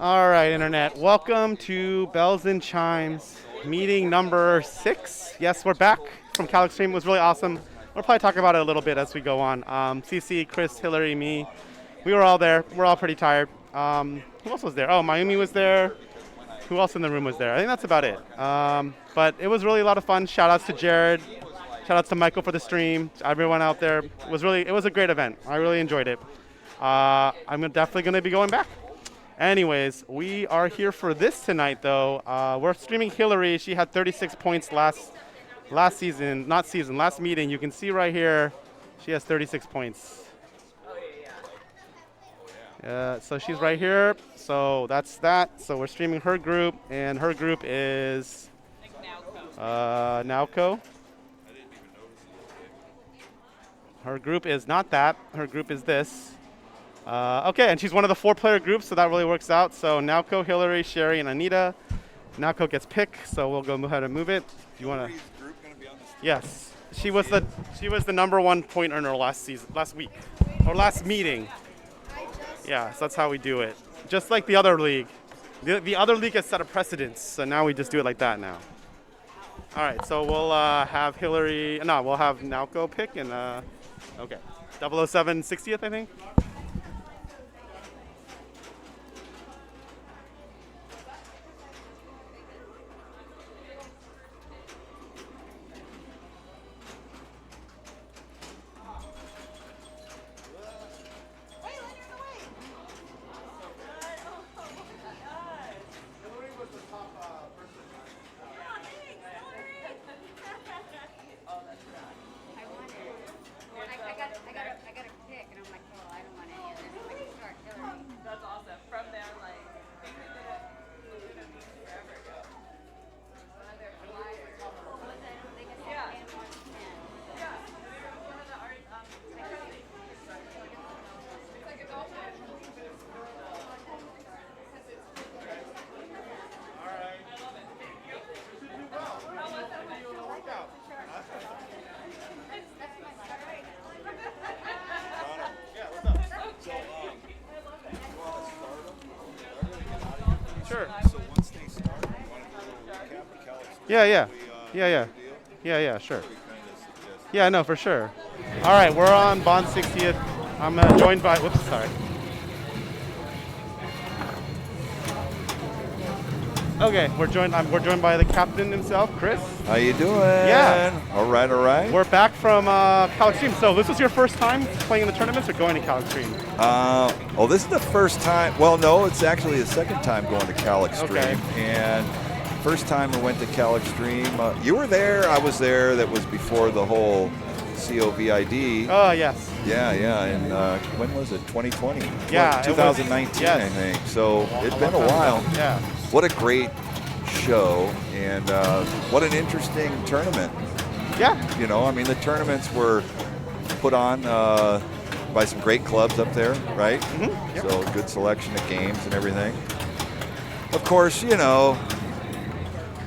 All right, Internet. Welcome to Bells and Chimes, meeting number 6. Yes, we're back from Cal Extreme. It was really awesome. We'll probably talk about it a little bit as we go on. CC, Chris, Hillary, me, we were all there. We're all pretty tired. Who else was there? Oh, Mayumi was there. Who else in the room was there? I think that's about it. But it was really a lot of fun. Shout outs to Jared. Shout outs to Michael for the stream. Everyone out there. It was a great event. I really enjoyed it. I'm definitely going to be going back. Anyways, we are here for this tonight, though. We're streaming Hillary. She had 36 points last meeting. You can see right here, she has 36 points. So she's right here. So that's that. So we're streaming her group, and her group is Naoko. Her group is not that. Her group is this. Okay, and she's one of the 4-player groups, so that really works out. So Naoko, Hillary, Sherry, and Anita. Naoko gets picked, so we'll go ahead and move it. If you want to. Yes, she was the #1 point earner last meeting. Yeah, so that's how we do it. Just like the other league. The other league has set a precedence, so now we just do it like that now. All right, so we'll have we'll have Naoko pick, and okay, 007 60th, I think. Sure. So once they start, you want to do a recap of Cal Extreme? Yeah, sure. Yeah, no, for sure. All right, we're on Bond 60th. I'm joined by, sorry. Okay, we're joined by the captain himself, Chris. How you doing? Yeah. All right. We're back from Cal Extreme. So this was your first time playing in the tournaments or going to Cal Extreme? This is the first time. Well, no, it's actually the second time going to Cal Extreme. Okay. And first time we went to Cal Extreme, you were there. I was there. That was before the whole COVID. Oh, yes. Yeah. And when was it? 2020? Yeah. 2019, yes. I think. So it's been a while. Yeah. What a great show, and what an interesting tournament. Yeah. You know, I mean, the tournaments were put on by some great clubs up there, right? Mm-hmm. Yep. So good selection of games and everything. Of course, you know,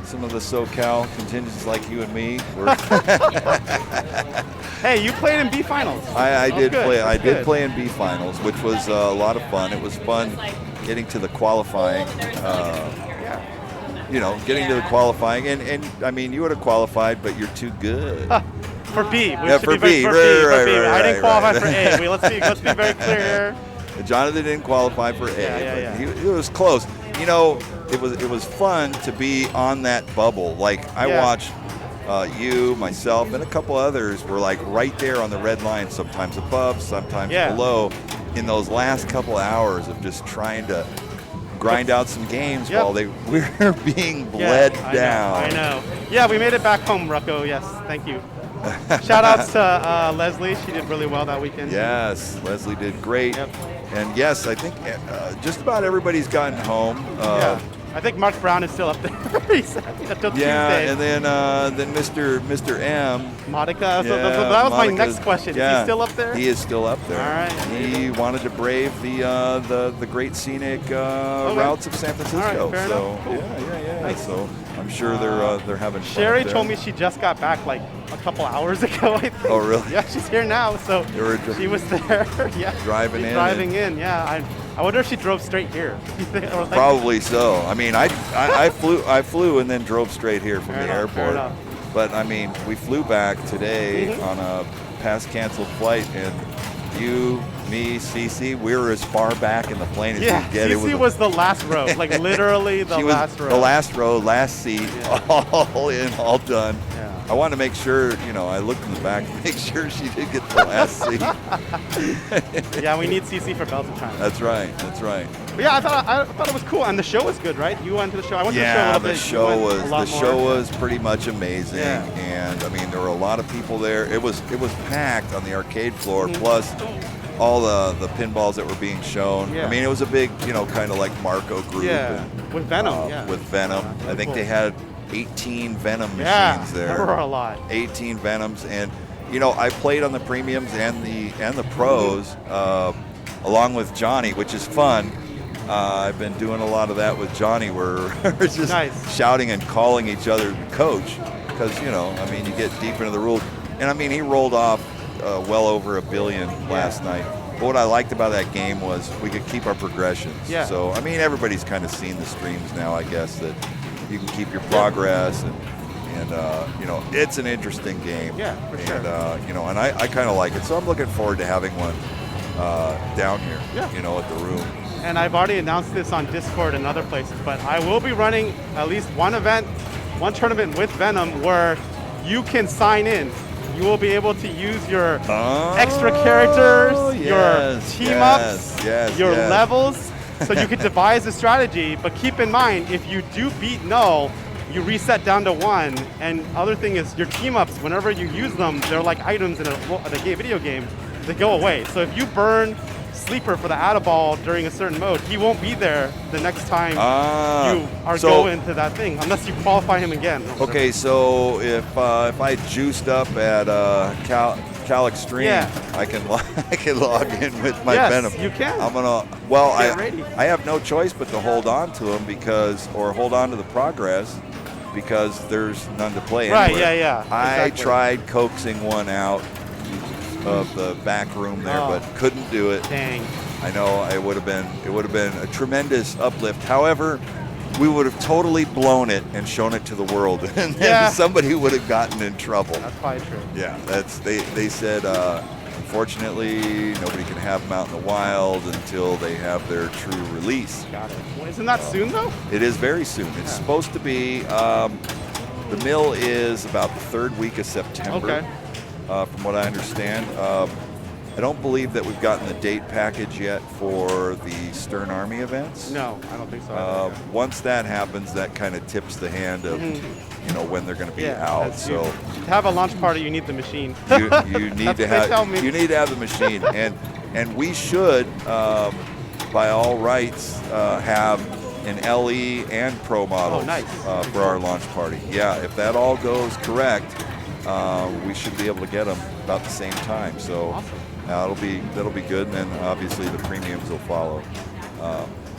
some of the SoCal contingents like you and me were. Hey, you played in B finals. I did play. I did play in B finals, which was a lot of fun. It was fun getting to the qualifying. You know, getting to the qualifying, and I mean, you would have qualified, but you're too good. For B. For B. I didn't qualify for A. Let's be very clear here. Jonathan didn't qualify for A. Yeah. He was close. You know, it was fun to be on that bubble. Like I watched you, myself, and a couple others were like right there on the red line, sometimes above, sometimes below, in those last couple hours of just trying to grind out some games while we were being bled down. I know. Yeah, we made it back home, Rucko. Yes, thank you. Shout outs to Leslie. She did really well that weekend. Yes, Leslie did great. Yep. And yes, I think just about everybody's gotten home. I think Mark Brown is still up there. He's until Tuesday. And then Mr. M. Monica. So that was my next question. Is he still up there? He is still up there. All right. He wanted to brave the great scenic routes of San Francisco. All right, fair enough. Cool. Yeah. Nice. So I'm sure they're having fun. Sherry told me she just got back like a couple hours ago, I think. Oh, really? Yeah, she's here now. So she was there. Yeah. Driving in. Yeah. I wonder if she drove straight here. Or like, Probably so. I mean, I flew and then drove straight here from the airport. But I mean, we flew back today on a past canceled flight, and you, me, Cece, we were as far back in the plane as you could get. Cece was the last row, like literally the last row. The last row, last seat, all in, all done. Yeah. I wanted to make sure, I looked in the back to make sure she did get the last seat. Yeah, we need CC for Bells and Chimes. That's right. That's right. But yeah, I thought it was cool, and the show was good, right? You went to the show. I went to the show a little bit. The show was pretty much amazing, Yeah. and I mean there were a lot of people there. It was packed on the arcade floor, plus all the pinballs that were being shown. Yeah. I mean it was a big, kind of like Marco group. Yeah, and, with Venom. Yeah. With Venom, Yeah, I think cool. they had 18 Venom machines there. There were a lot. 18 Venoms, and I played on the premiums and the pros, along with Johnny, which is fun. I've been doing a lot of that with Johnny, where we're just shouting and calling each other coach, because you get deep into the rules. And I mean, he rolled off well over $1 billion last night. But what I liked about that game was we could keep our progressions. Yeah. So I mean, everybody's kind of seen the streams now, I guess, that you can keep your progress, and it's an interesting game. Yeah, for sure. And I kind of like it, so I'm looking forward to having one down here. Yeah. At the room. And I've already announced this on Discord and other places, but I will be running at least one tournament with Venom where you can sign in. You will be able to use your extra characters, your team ups, your levels, so you can devise a strategy. But keep in mind, if you do beat Null, you reset down to 1. And other thing is, your team ups, whenever you use them, they're like items in a video game. They go away. So if you burn Sleeper for the Add-a-Ball during a certain mode, he won't be there the next time you are going to that thing, unless you qualify him again. Okay, so if I juiced up at Cal Extreme, I can log in with my Venom. Yes, you can. I'm gonna. Well, I have no choice but to hold on to him hold on to the progress, because there's none to play anywhere. Right? Yeah. I tried coaxing one out of the back room there, but couldn't do it. Dang. I know it would have been a tremendous uplift. However, we would have totally blown it and shown it to the world, and then somebody would have gotten in trouble. That's probably true. Yeah, they said unfortunately nobody can have them out in the wild until they have their true release. Got it. Well, isn't that soon though? It is very soon. It's supposed to be. The mill is about the 3rd week of September. Okay. From what I understand. I don't believe that we've gotten the date package yet for the Stern Army events. No, I don't think so. Once that happens, that kind of tips the hand of when they're going to be out. So to have a launch party, you need the machine. you need to have the machine, and we should, by all rights, have an LE and Pro models for our launch party. Yeah, if that all goes correct, we should be able to get them about the same time. So awesome. that'll be good, and then obviously the premiums will follow.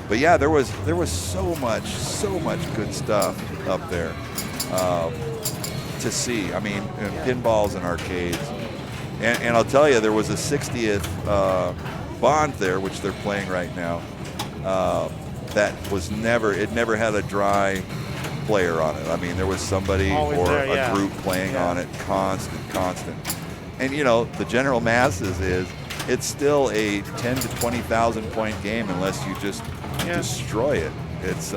But yeah, there was so much good stuff up there to see. I mean, pinballs and arcades, and I'll tell you, there was a 60th Bond there, which they're playing right now. That was never had a dry player on it. I mean, there was somebody a group playing on it, constant. And the general masses it's still a 10 to 20,000 point game unless you just destroy it. It's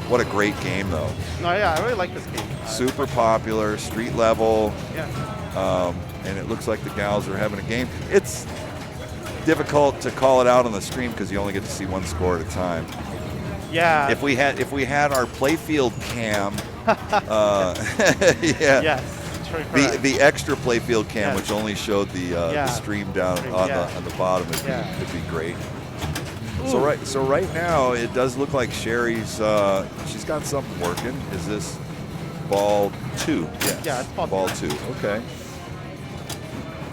what a great game though. No, yeah, I really like this game. Super popular, street level. Yeah. And it looks like the gals are having a game. It's difficult to call it out on the stream because you only get to see one score at a time. Yeah. If we had our playfield cam, Yes. The extra playfield cam, which only showed the stream down on the bottom, would be great. Ooh. So right now it does look like Sherry's she's got something working. Is this ball 2? Yes. Yeah, it's ball 2. Okay.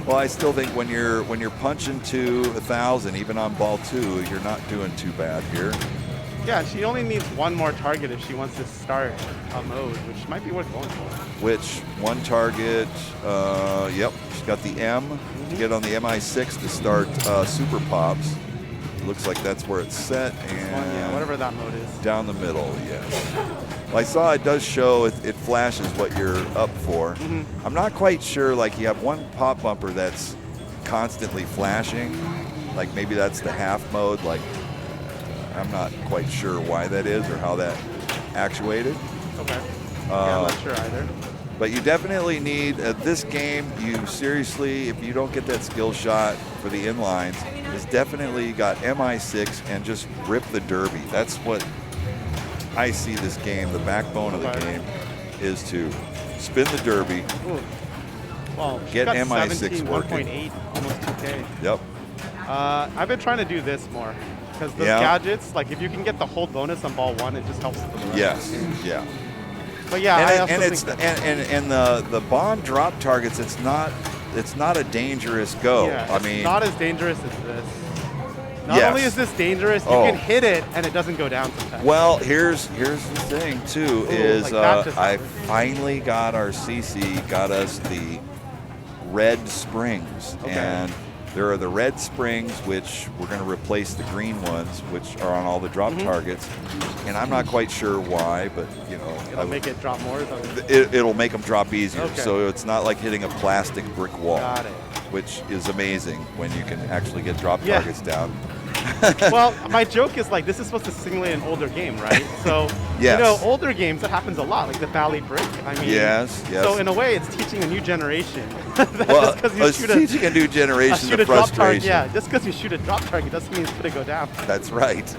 Well, I still think when you're punching to 1,000, even on ball 2, you're not doing too bad here. Yeah, she only needs one more target if she wants to start a mode, which might be worth going for. Which one target? Yep, she's got the M to get on the MI6 to start Super Pops. looks like that's where it's set. And yeah, whatever that mode is. Down the middle, yes. Well, I saw it does show it flashes what you're up for. I'm not quite sure, like you have one pop bumper that's constantly flashing. Like maybe that's the half mode. Like I'm not quite sure why that is or how that actuated. Okay. Yeah, I'm not sure either. But you definitely need, this game, you seriously, if you don't get that skill shot for the inlines, it's definitely got MI6 and just rip the derby. That's what I see this game, the backbone of the game, is to spin the derby, well, get MI6 working. 1.8, almost 2K. Yep. I've been trying to do this more. Because those gadgets, like if you can get the hold bonus on ball 1, it just helps for the rest. Yes, yeah. But yeah, I also think the bomb drop targets. It's not a dangerous go. Yeah, I mean, not as dangerous as this. Not only is this dangerous, you can hit it and it doesn't go down sometimes. Well, here's the thing too. I finally got our CC got us the red springs, and there are the red springs, which we're going to replace the green ones, which are on all the drop targets. And I'm not quite sure why, but you know, it'll make it drop more. It'll make them drop easier. So it's not like hitting a plastic brick wall, which is amazing when you can actually get drop targets down. Well, my joke is like this is supposed to simulate an older game, right? So you know, older games that happens a lot, like the Valley Brick. I mean, yes. So in a way, it's teaching a new generation. Well, it's teaching a new generation the frustration. Yeah, just because you shoot a drop target doesn't mean it's going to go down. That's right.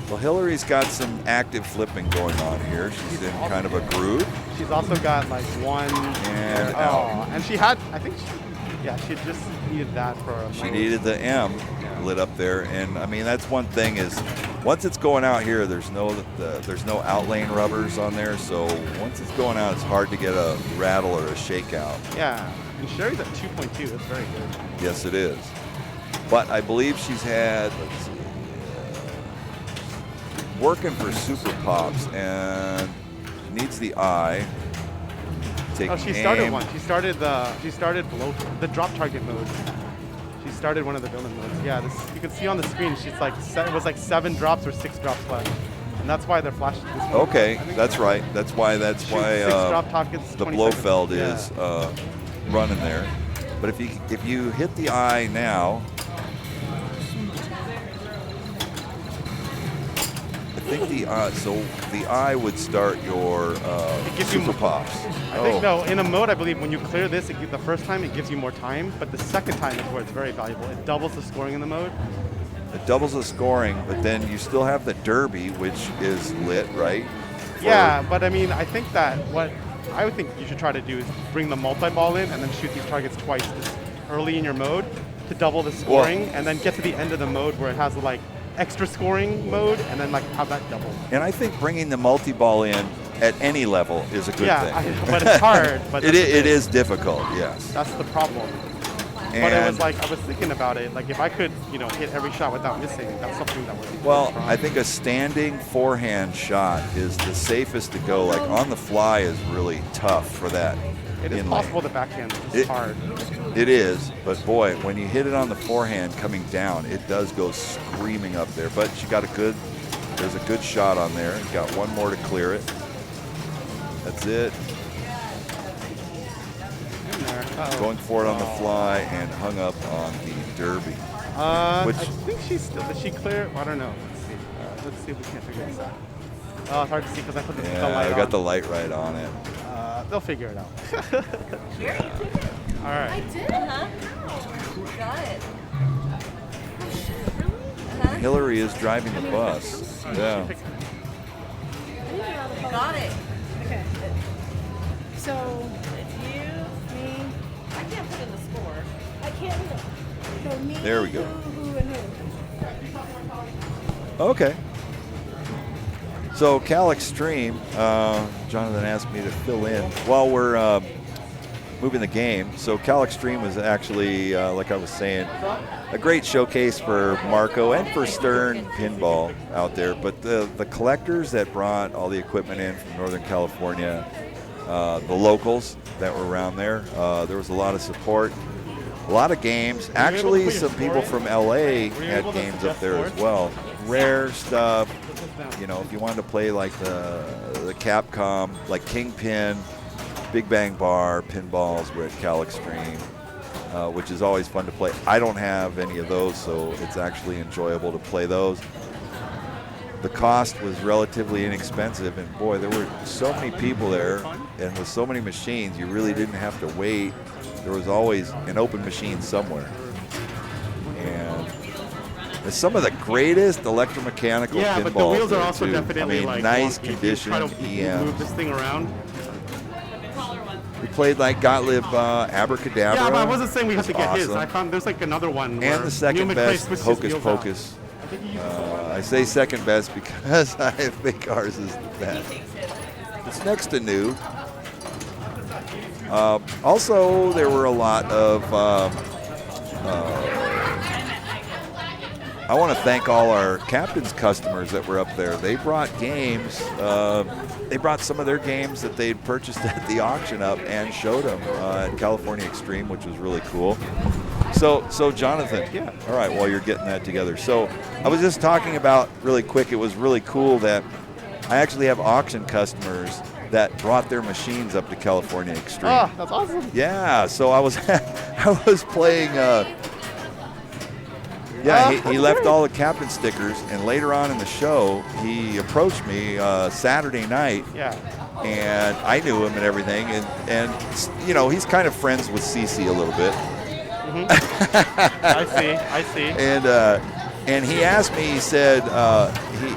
Well, Hillary's got some active flipping going on here. She's in kind of a groove. She's also got like one and out. And she had, I think, she just needed that for a She needed the M lit up there, and I mean that's one thing is once it's going out here, there's no outlane rubbers on there, so once it's going out, it's hard to get a rattle or a shakeout. Yeah, and Sherry's at 2.2. That's very good. Yes, it is. But I believe she's had, let's see, working for Super Pops and needs the eye. She started one. She started below the drop target mode. She started one of the villain modes. Yeah, you can see on the screen. She's like it was like 7 drops or 6 drops left, and that's why they're flashing this one. Okay, that's right. That's why 6 drop targets, the Blofeld is running there. But if you hit the eye now, I think the eye would start your Super Pops. I think no. In a mode, I believe when you clear this, the first time it gives you more time, but the second time is where it's very valuable. It doubles the scoring in the mode. It doubles the scoring, but then you still have the derby, which is lit, right? Yeah, but I mean, I think that what I would think you should try to do is bring the multi-ball in and then shoot these targets twice early in your mode to double the scoring, and then get to the end of the mode where it has like extra scoring mode, and then like have that double. And I think bringing the multi-ball in at any level is a good thing. But it's hard. But it is difficult, yes. That's the problem. But it was like, I was thinking about it, like if I could, hit every shot without missing, that's something that would be I think a standing forehand shot is the safest to go. Like on the fly is really tough for that. It is possible to backhand. It's hard. It is, but boy, when you hit it on the forehand coming down, it does go screaming up there. But she got there's a good shot on there. You got one more to clear it. That's it. Going for it on the fly and hung up on the derby. I think did she clear? I don't know. Let's see if we can't figure this out. Oh, it's hard to see because I put the light on. I got the light right on it. They'll figure it out. All right. I did, huh? Got it. Hillary is driving the bus. Yeah. Got it. Okay. So, you, me, I can't put in the score. I can't do it. So me, there we go. Who, and who. Okay. So Cal Extreme, Jonathan asked me to fill in while we're moving the game. So Cal Extreme was actually, like I was saying, a great showcase for Marco and for Stern Pinball out there. But the collectors that brought all the equipment in from Northern California, the locals that were around there was a lot of support. A lot of games. Actually, some people from LA had games up there as well. Rare stuff. You know, if you wanted to play like the Capcom, like Kingpin, Big Bang Bar, pinballs were at Cal Extreme, which is always fun to play. I don't have any of those, so it's actually enjoyable to play those. The cost was relatively inexpensive, and boy, there were so many people there, and with so many machines, you really didn't have to wait. There was always an open machine somewhere. And there's some of the greatest electromechanical pinballs. But the wheels are there, also too. definitely I mean, like nice wonky. condition Try to EMs. move this thing around. We played like Gottlieb Abracadabra. Yeah, but I wasn't saying we have to get his. awesome. I found there's like another one. where And the second Newman Clay best, switched his Hocus wheels out. Pocus. I think he used I say second best because I think ours is the best. It's next to new. Also, there were a lot of. I want to thank all our captain's customers that were up there. They brought games. They brought some of their games that they'd purchased at the auction up and showed them at California Extreme, which was really cool. So Jonathan, Yeah. all right, while you're getting that together. So I was just talking about really quick, it was really cool that I actually have auction customers that brought their machines up to California Extreme. Oh, that's awesome. Yeah, so I was I was playing he left all the captain stickers, and later on in the show he approached me Saturday night. Yeah. And I knew him and everything, and you know, he's kind of friends with CC a little bit. I see. And he asked me, he said,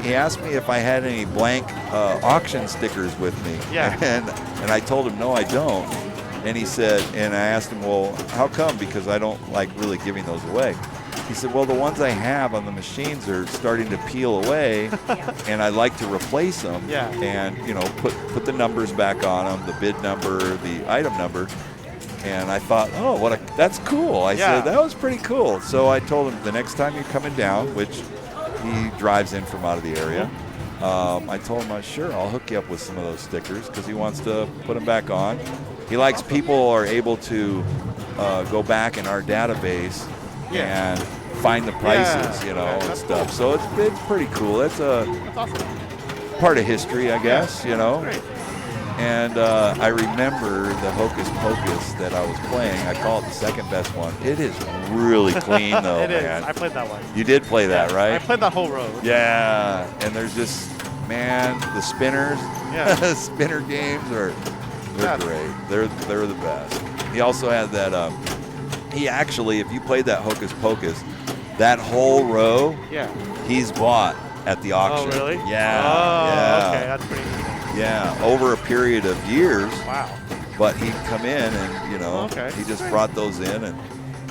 he asked me if I had any blank auction stickers with me. Yeah. And I told him, no, I don't. And he said, and I asked him, well, how come? Because I don't like really giving those away. He said, well, the ones I have on the machines are starting to peel away, and I'd like to replace them. Yeah. And, you know, put the numbers back on them, the bid number, the item number. And I thought, oh, that's cool. I said, that was pretty cool. So I told him the next time you're coming down, which he drives in from out of the area, I told him, sure, I'll hook you up with some of those stickers because he wants to put them back on. He likes people are able to go back in our database and find the prices, you know, and stuff. So it's pretty cool. That's awesome. part of history, I guess, you know. Great. And I remember the Hocus Pocus that I was playing. I call it the second best one. It is really clean, though, It is. man. I played that one. You did play that, right? I played that whole road. Yeah. And there's just, man, the spinners, spinner games they're great. They're the best. He also had that. He actually, if you played that Hocus Pocus, that whole row, he's bought at the auction. Oh, really? Yeah. Oh, yeah. okay. That's pretty interesting. Yeah, over a period of years. Wow. But he'd come in and, you know, he just brought those in. And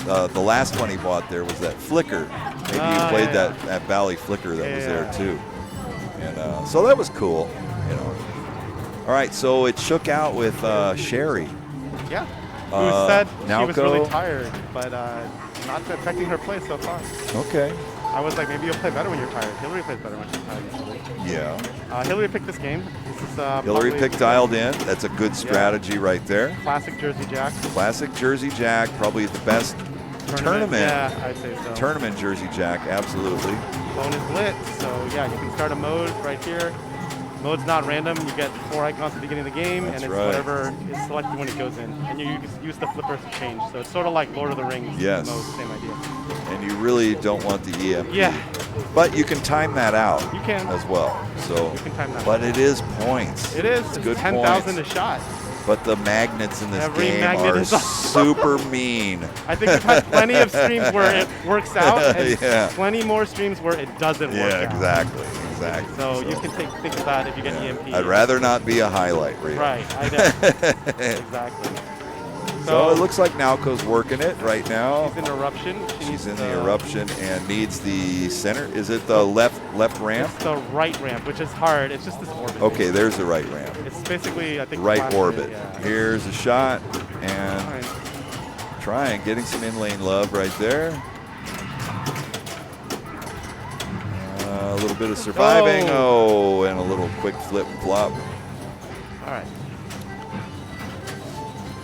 the last one he bought there was that Flicker. Maybe you played that Valley Flicker that was there too. And so that was cool, you know. All right, so it shook out with Sherry. Yeah. Who said she was really Nowco. tired, but not affecting her play so far. Okay. I was like, maybe you'll play better when you're tired. Hillary plays better when she's tired usually. Yeah. Hillary picked this game. This is Hillary picked dialed in. That's a good strategy right there. Classic Jersey Jack. Classic Jersey Jack, probably the best tournament. Yeah, I'd say so. Tournament Jersey Jack, absolutely. Phone is lit, so yeah, you can start a mode right here. Mode's not random. You get 4 icons at the beginning of the game, and it's whatever is selected when it goes in. And you use the flippers to change. So it's sort of like Lord of the Rings mode, same idea. And you really don't want the EMP. Yeah. But you can time that out. You can. As well. So. You can time that But out. it is points. It is. It's good 10,000 points. a shot. But the magnets in this Every game magnet are is super mean. I think we've had plenty of streams where it works out, and Yeah. plenty more streams where it doesn't work out. Exactly. So you can think of that if you get EMP. I'd rather not be a highlight reel. Right, I know. Exactly. So it looks like Nowco's working it right now. She's in eruption. She's in the eruption and needs the center. Is it the left ramp? It's the right ramp, which is hard. It's just this orbit. Okay, there's the right ramp. It's basically, I think, Right classic, orbit. yeah. Here's a shot and trying, getting some in-lane love right there. A little bit of surviving. Oh, and a little quick flip and flop. All right.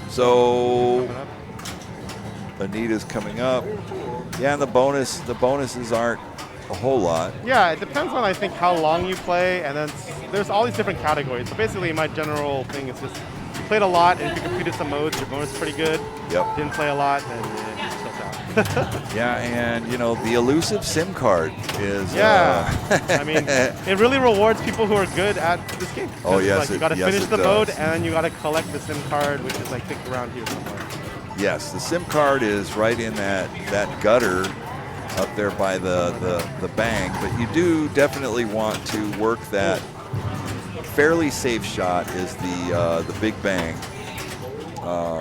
So Anita's coming up. Yeah, and the bonuses aren't a whole lot. Yeah, it depends on, I think, how long you play, and then there's all these different categories. So basically, my general thing is just you played a lot, and if you completed some modes, your bonus is pretty good. Yep. Didn't play a lot, then you still out. Yeah, and the elusive SIM card is. I mean, it really rewards people who are good at this game. Oh yes, you got to finish the does. mode, and then you got to collect the SIM card, which is I think around here somewhere. Yes, the SIM card is right in that gutter up there by the bang, but you do definitely want to work that fairly safe shot is the big bang.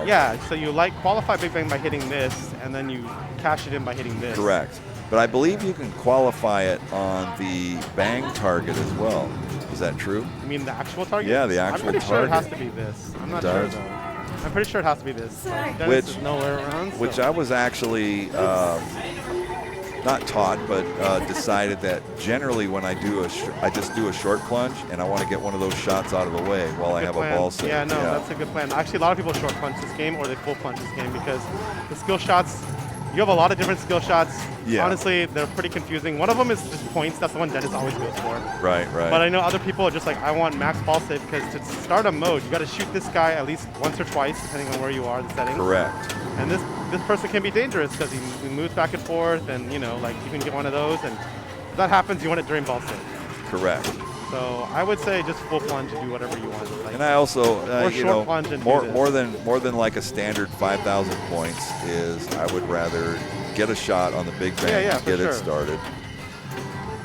Yeah, so you qualify big bang by hitting this, and then you cash it in by hitting this. Correct. But I believe you can qualify it on the bang target as well. Is that true? You mean the actual target? Yeah, the actual I'm pretty target. sure it has to be this. I'm not sure though. I'm pretty sure it has to be this. Dennis is nowhere around. Which I was actually not taught, but decided that generally when I do I just do a short plunge, and I want to get one of those shots out of the way while I have a ball save. Yeah, no, that's a good plan. Actually, a lot of people short plunge this game, or they full plunge this game, because the skill shots, you have a lot of different skill shots. Yeah. Honestly, they're pretty confusing. One of them is just points. That's the one Dennis always goes for. Right. But I know other people are just like, I want max ball save, because to start a mode, you got to shoot this guy at least once or twice, depending on where you are in the settings. Correct. And this person can be dangerous because he moves back and forth, and you can get one of those, and if that happens, you want it during ball save. Correct. So I would say just full plunge and do whatever you want. And I also, or short plunge and more than like a standard 5,000 points is I would rather get a shot on the big bang and get it started.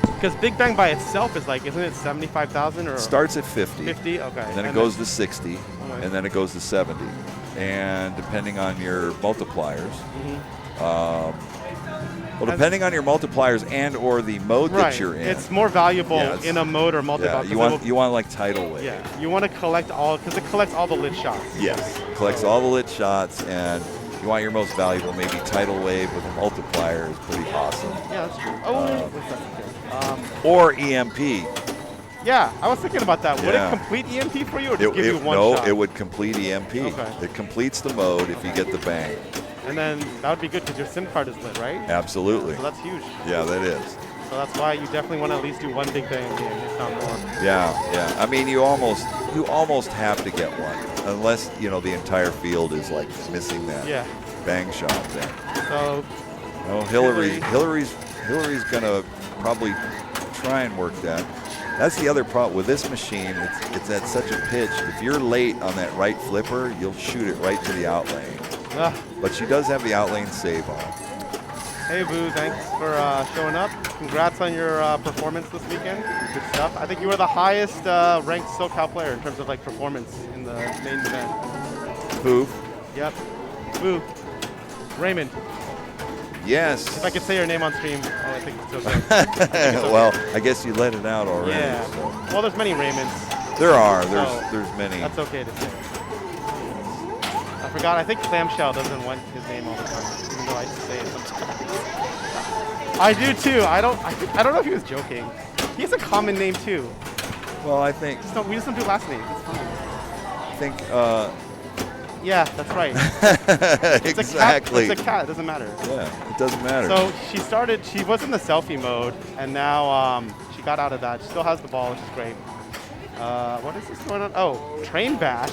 Because Big Bang by itself is like, isn't it 75,000 or? It starts at 50. 50, okay. And then it goes to 60, and then it goes to 70. And depending on your multipliers, depending on your multipliers and or the mode that you're in, it's more valuable in a mode or multiplier. Yeah, you want like tidal wave. Yeah, you want to collect all, because it collects all the lit shots. Yes, collects all the lit shots, and you want your most valuable, maybe tidal wave with a multiplier is pretty awesome. Yeah, that's true. Or EMP. Yeah, I was thinking about that. Would it complete EMP for you, or just give you one shot? No, it would complete EMP. Okay. It completes the mode if you get the bang. And then that would be good because your SIM card is lit, right? Absolutely. So that's huge. Yeah, that is. So that's why you definitely want to at least do one big bang game, if not more. Yeah. I mean, you almost have to get one, unless the entire field is like missing that bang shot there. So. Hillary's gonna probably try and work that. That's the other problem with this machine. It's at such a pitch. If you're late on that right flipper, you'll shoot it right to the out lane. But she does have the out lane save on. Hey, Boo, thanks for showing up. Congrats on your performance this weekend. Good stuff. I think you were the highest ranked SoCal player in terms of performance in the main event. Boo? Yep. Boo. Raymond. Yes. If I could say your name on stream, I think it's okay. Well, I guess you let it out already. Yeah. So. Well, there's many Raymonds. There are. There's many. That's okay to say. I forgot. I think Clamshell doesn't want his name all the time, even though I say it sometimes. I do too. I don't know if he was joking. He has a common name too. Well, I think. We just don't do last names. It's fine. I think. Yeah, that's right. Exactly. It's a cat. It doesn't matter. Yeah, it doesn't matter. So she was in the selfie mode, and now she got out of that. She still has the ball, which is great. What is this going on? Oh, train bash.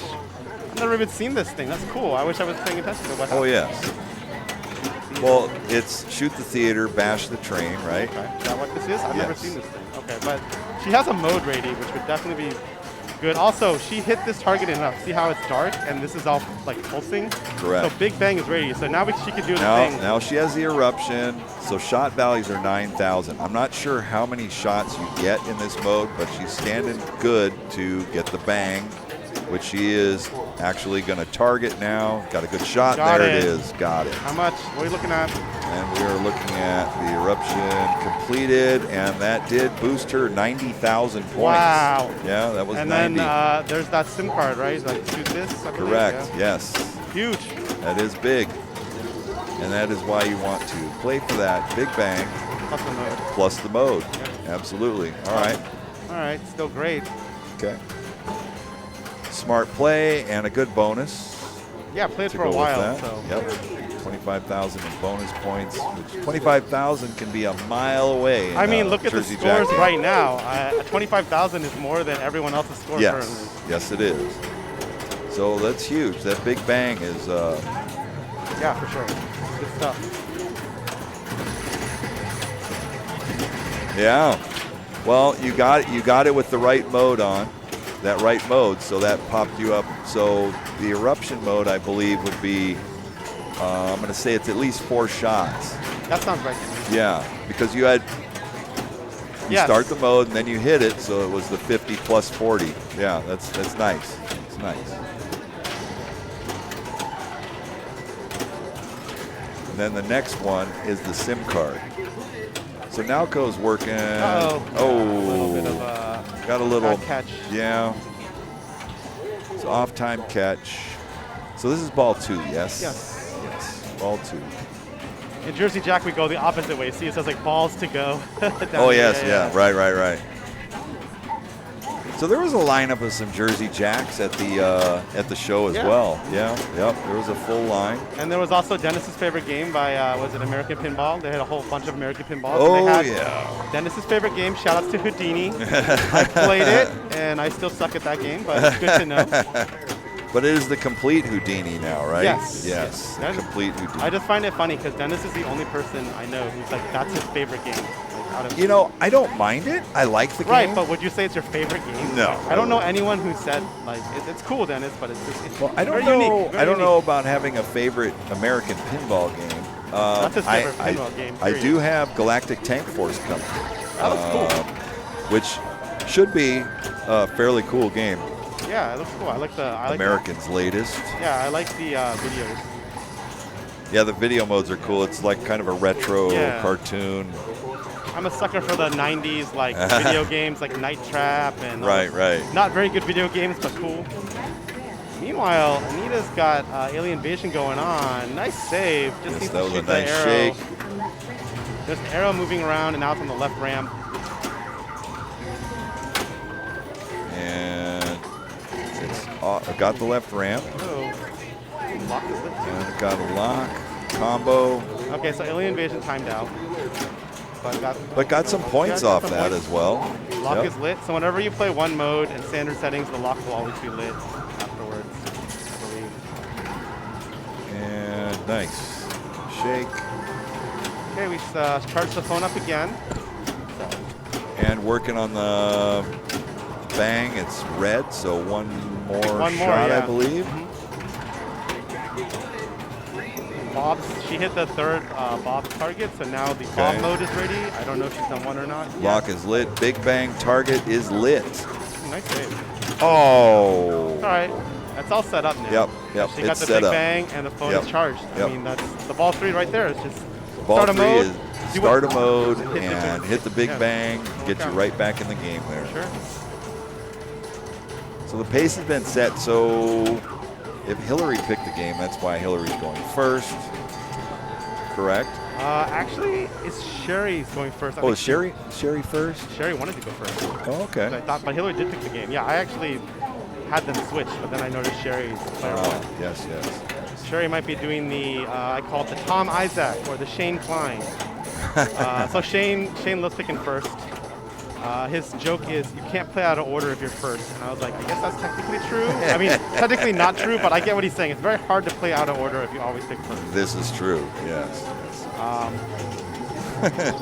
I've never even seen this thing. That's cool. I wish I was paying attention to what happened. Oh, yes. Well, it's shoot the theater, bash the train, right? Okay. Is that what this is? I've never seen this thing. Okay, but she has a mode ready, which would definitely be good. Also, she hit this target enough. See how it's dark and this is all pulsing? Correct. So Big Bang is ready. So now she can do the thing. Now she has the eruption. So shot values are 9,000. I'm not sure how many shots you get in this mode, but she's standing good to get the bang, which she is actually going to target now. Got a good shot. There it is. Got it. How much? What are you looking at? And we are looking at the eruption completed, and that did boost her 90,000 points. Wow. Yeah, that was 90. And then there's that SIM card, right? Shoot this, I believe. Correct, yes. Huge. That is big. And that is why you want to play for that big bang. Plus the mode. Plus the mode. Yeah. Absolutely. All right. All right, still great. Okay. Smart play and a good bonus. Yeah, played to for go a with while. that. So. Yep. 25,000 in bonus points, which 25,000 can be a mile away. In, I mean, look at the Jersey scores Jack. right now. 25,000 is more than everyone else's score currently. Yes, it is. So that's huge. That big bang is. Yeah, for sure. Good stuff. Yeah. Well, you got it with the right mode on. That right mode, so that popped you up. So the eruption mode, I believe, would be, I'm going to say it's at least 4 shots. That sounds right to me. Yeah, because you start the mode and then you hit it, so it was the 50 plus 40. Yeah, that's nice. It's nice. And then the next one is the SIM card. So Nalco's working. A little bit of got a little catch. Yeah. It's off time catch. So this is ball 2, yes? Yes. Yes. Ball 2. In Jersey Jack, we go the opposite way. See, it says like balls to go. Oh yes, yeah. Right. So there was a lineup of some Jersey Jacks at the show as well. Yeah, yep. There was a full line. And there was also Dennis's favorite game by was it American Pinball? They had a whole bunch of American Pinballs. Oh and they had Dennis's favorite game. Shout outs to Houdini. I played it and I still suck at that game, but it's good to know. But it is the complete Houdini now, right? Yes. Yes. The complete Houdini. I just find it funny because Dennis is the only person I know who's like that's his favorite game. You know, I don't mind it. I like the game. Right, but would you say it's your favorite game? No. I don't know anyone who said like it's cool, Dennis, but it's just it's well, I don't very know. Unique, I don't know about having a favorite American pinball game. That's his favorite pinball game. I do have Galactic Tank Force coming. That looks cool. Which should be a fairly cool game. Yeah, it looks cool. I like American's latest. Yeah, I like the videos. Yeah, the video modes are cool. It's like kind of a retro cartoon. I'm a sucker for the 90s like video games like Night Trap and right. Not very good video games, but cool. Meanwhile, Anita's got Alien Invasion going on. Nice save. Just needs that to was a shoot the nice arrow. shake. There's an arrow moving around and now it's on the left ramp. And it's got the left ramp. Lock is lit. And got a lock combo. Okay, so Alien Invasion timed out. But got some points off that as well. Lock is lit, so whenever you play one mode in standard settings, the lock will always be lit afterwards, I believe. And nice. Shake. Okay, we charged the phone up again. And working on the bang, it's red, so one more shot, I believe. She hit the third Bob's target, so now the Bob mode is ready. I don't know if she's done one or not. Lock is lit. Big bang target is lit. Nice save. Oh. All right. That's all set up now. Yep. She got the big bang and the phone is charged. I mean, that's the ball 3 right there. It's just ball start a 3 mode. is start a mode and hit the big bang, get you right back in the game there. Sure. So the pace has been set, so if Hillary picked the game, that's why Hillary's going first. Correct? Actually, it's Sherry's going first. Is Sherry first? Sherry wanted to go first. Oh, okay. So I thought, but Hillary did pick the game. Yeah, I actually had them switch, but then I noticed Sherry's player one. Yes. Sherry might be doing the, I call it the Tom Isaac or the Shane Klein. So Shane loves picking first. His joke is you can't play out of order if you're first. And I was like, I guess that's technically true. I mean, technically not true, but I get what he's saying. It's very hard to play out of order if you always pick first. This is true, yes.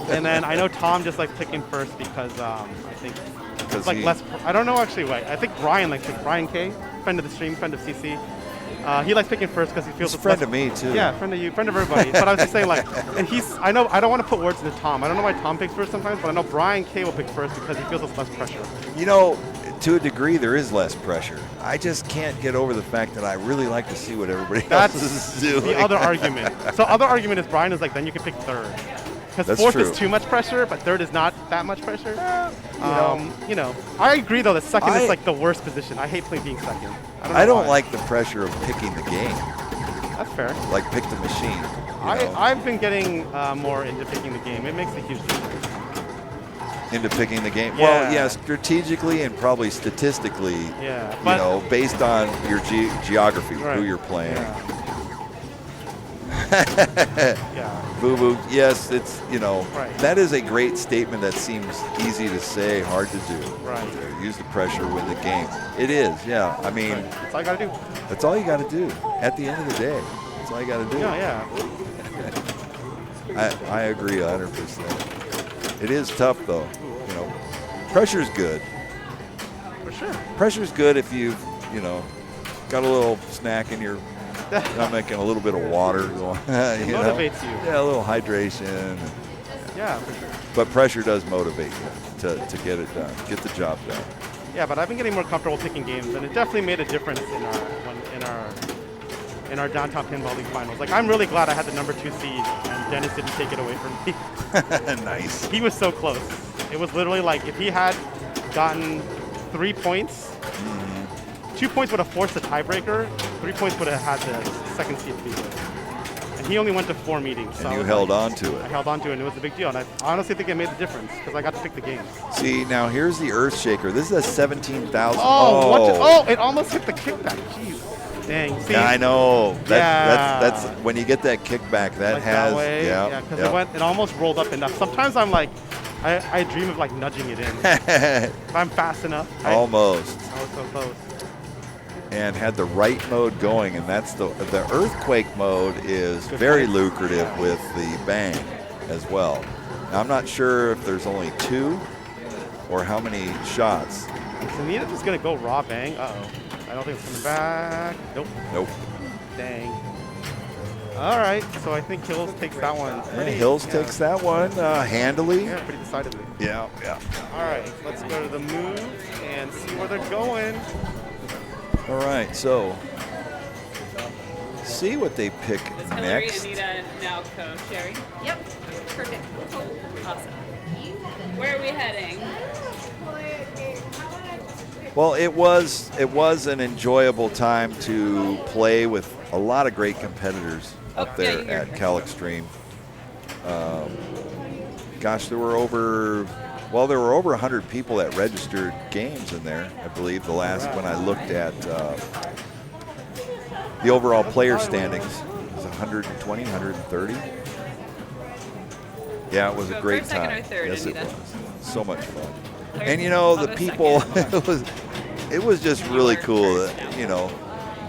And then I know Tom just likes picking first because I think it's like less. I don't know actually why. I think Brian likes it. Brian K, friend of the stream, friend of CC. He likes picking first because he feels it's friend of me too. Yeah, friend of you, friend of everybody. But I was just saying like, and I don't want to put words into Tom. I don't know why Tom picks first sometimes, but I know Brian K will pick first because he feels less pressure. You know, to a degree, there is less pressure. I just can't get over the fact that I really like to see what everybody else is doing. The other argument. So other argument is Brian is like, then you can pick third. Because fourth is too much pressure, but third is not that much pressure. You know, I agree though that second is like the worst position. I hate being second. I don't like the pressure of picking the game. That's fair. Like pick the machine. I've been getting more into picking the game. It makes a huge difference. into picking the game. Yeah. Well, yeah, strategically and probably statistically, Yeah, you know, based on your geography, right. who you're playing. Yeah. Boo boo. Yes, it's, you know, Right. that is a great statement that seems easy to say, hard to do. Right. Use the pressure, win the game. It is, yeah. I mean, That's all you gotta do. that's all you got to do. At the end of the day, that's all you got to do. Yeah. I agree 100%. It is tough, though. You know, pressure's good. For sure. Pressure's good if you've, you know, got a little snack in your stomach and a little bit of water going. It you motivates know? you. Yeah, a little hydration. Yeah, for sure. But pressure does motivate you to get it done, get the job done. Yeah, but I've been getting more comfortable picking games, and it definitely made a difference in our downtown pinball league finals. Like, I'm really glad I had the number 2 seed, and Dennis didn't take it away from me. Nice. He was so close. It was literally like if he had gotten 3 points, 2 points would have forced the tiebreaker. 3 points would have had the second seed to be good. And he only went to 4 meetings. So And I you was held like, on to I it. held on to it, and it was a big deal. And I honestly think it made the difference because I got to pick the games. See, now here's the Earthshaker. This is a 17,000. Oh, it almost hit the kickback. Jeez. Dang. See? Yeah, I know. Yeah. That's when you get that kickback. That Like has, that way. yeah, because it almost rolled up enough. Sometimes I'm like, I dream of like nudging it in. If I'm fast enough. Almost. I was so close. And had the right mode going, and that's the earthquake mode is very lucrative with the bang as well. Now, I'm not sure if there's only 2 or how many shots. Is Anita just gonna go raw bang? Uh-oh. I don't think it's coming back. Nope. Nope. Dang. All right, so I think Hills takes that one. Yeah, Hills takes that one handily. Yeah, pretty decidedly. Yeah. All right, let's go to the move and see where they're going. All right, so see what they pick It's Hillary, next. Anita, now Coach Sherry. Yep. Perfect. Awesome. Where are we heading? Well, it was an enjoyable time to play with a lot of great competitors up there at Cal Extreme. Gosh, there were over 100 people that registered games in there. I believe the last when I looked at the overall player standings, it was 120, 130. Yeah, it was a great first, second, time. or third, Yes, it Anita? was. So much fun. Third? And you know, I'll the go people, second. it was just really were cool first that, now. you know,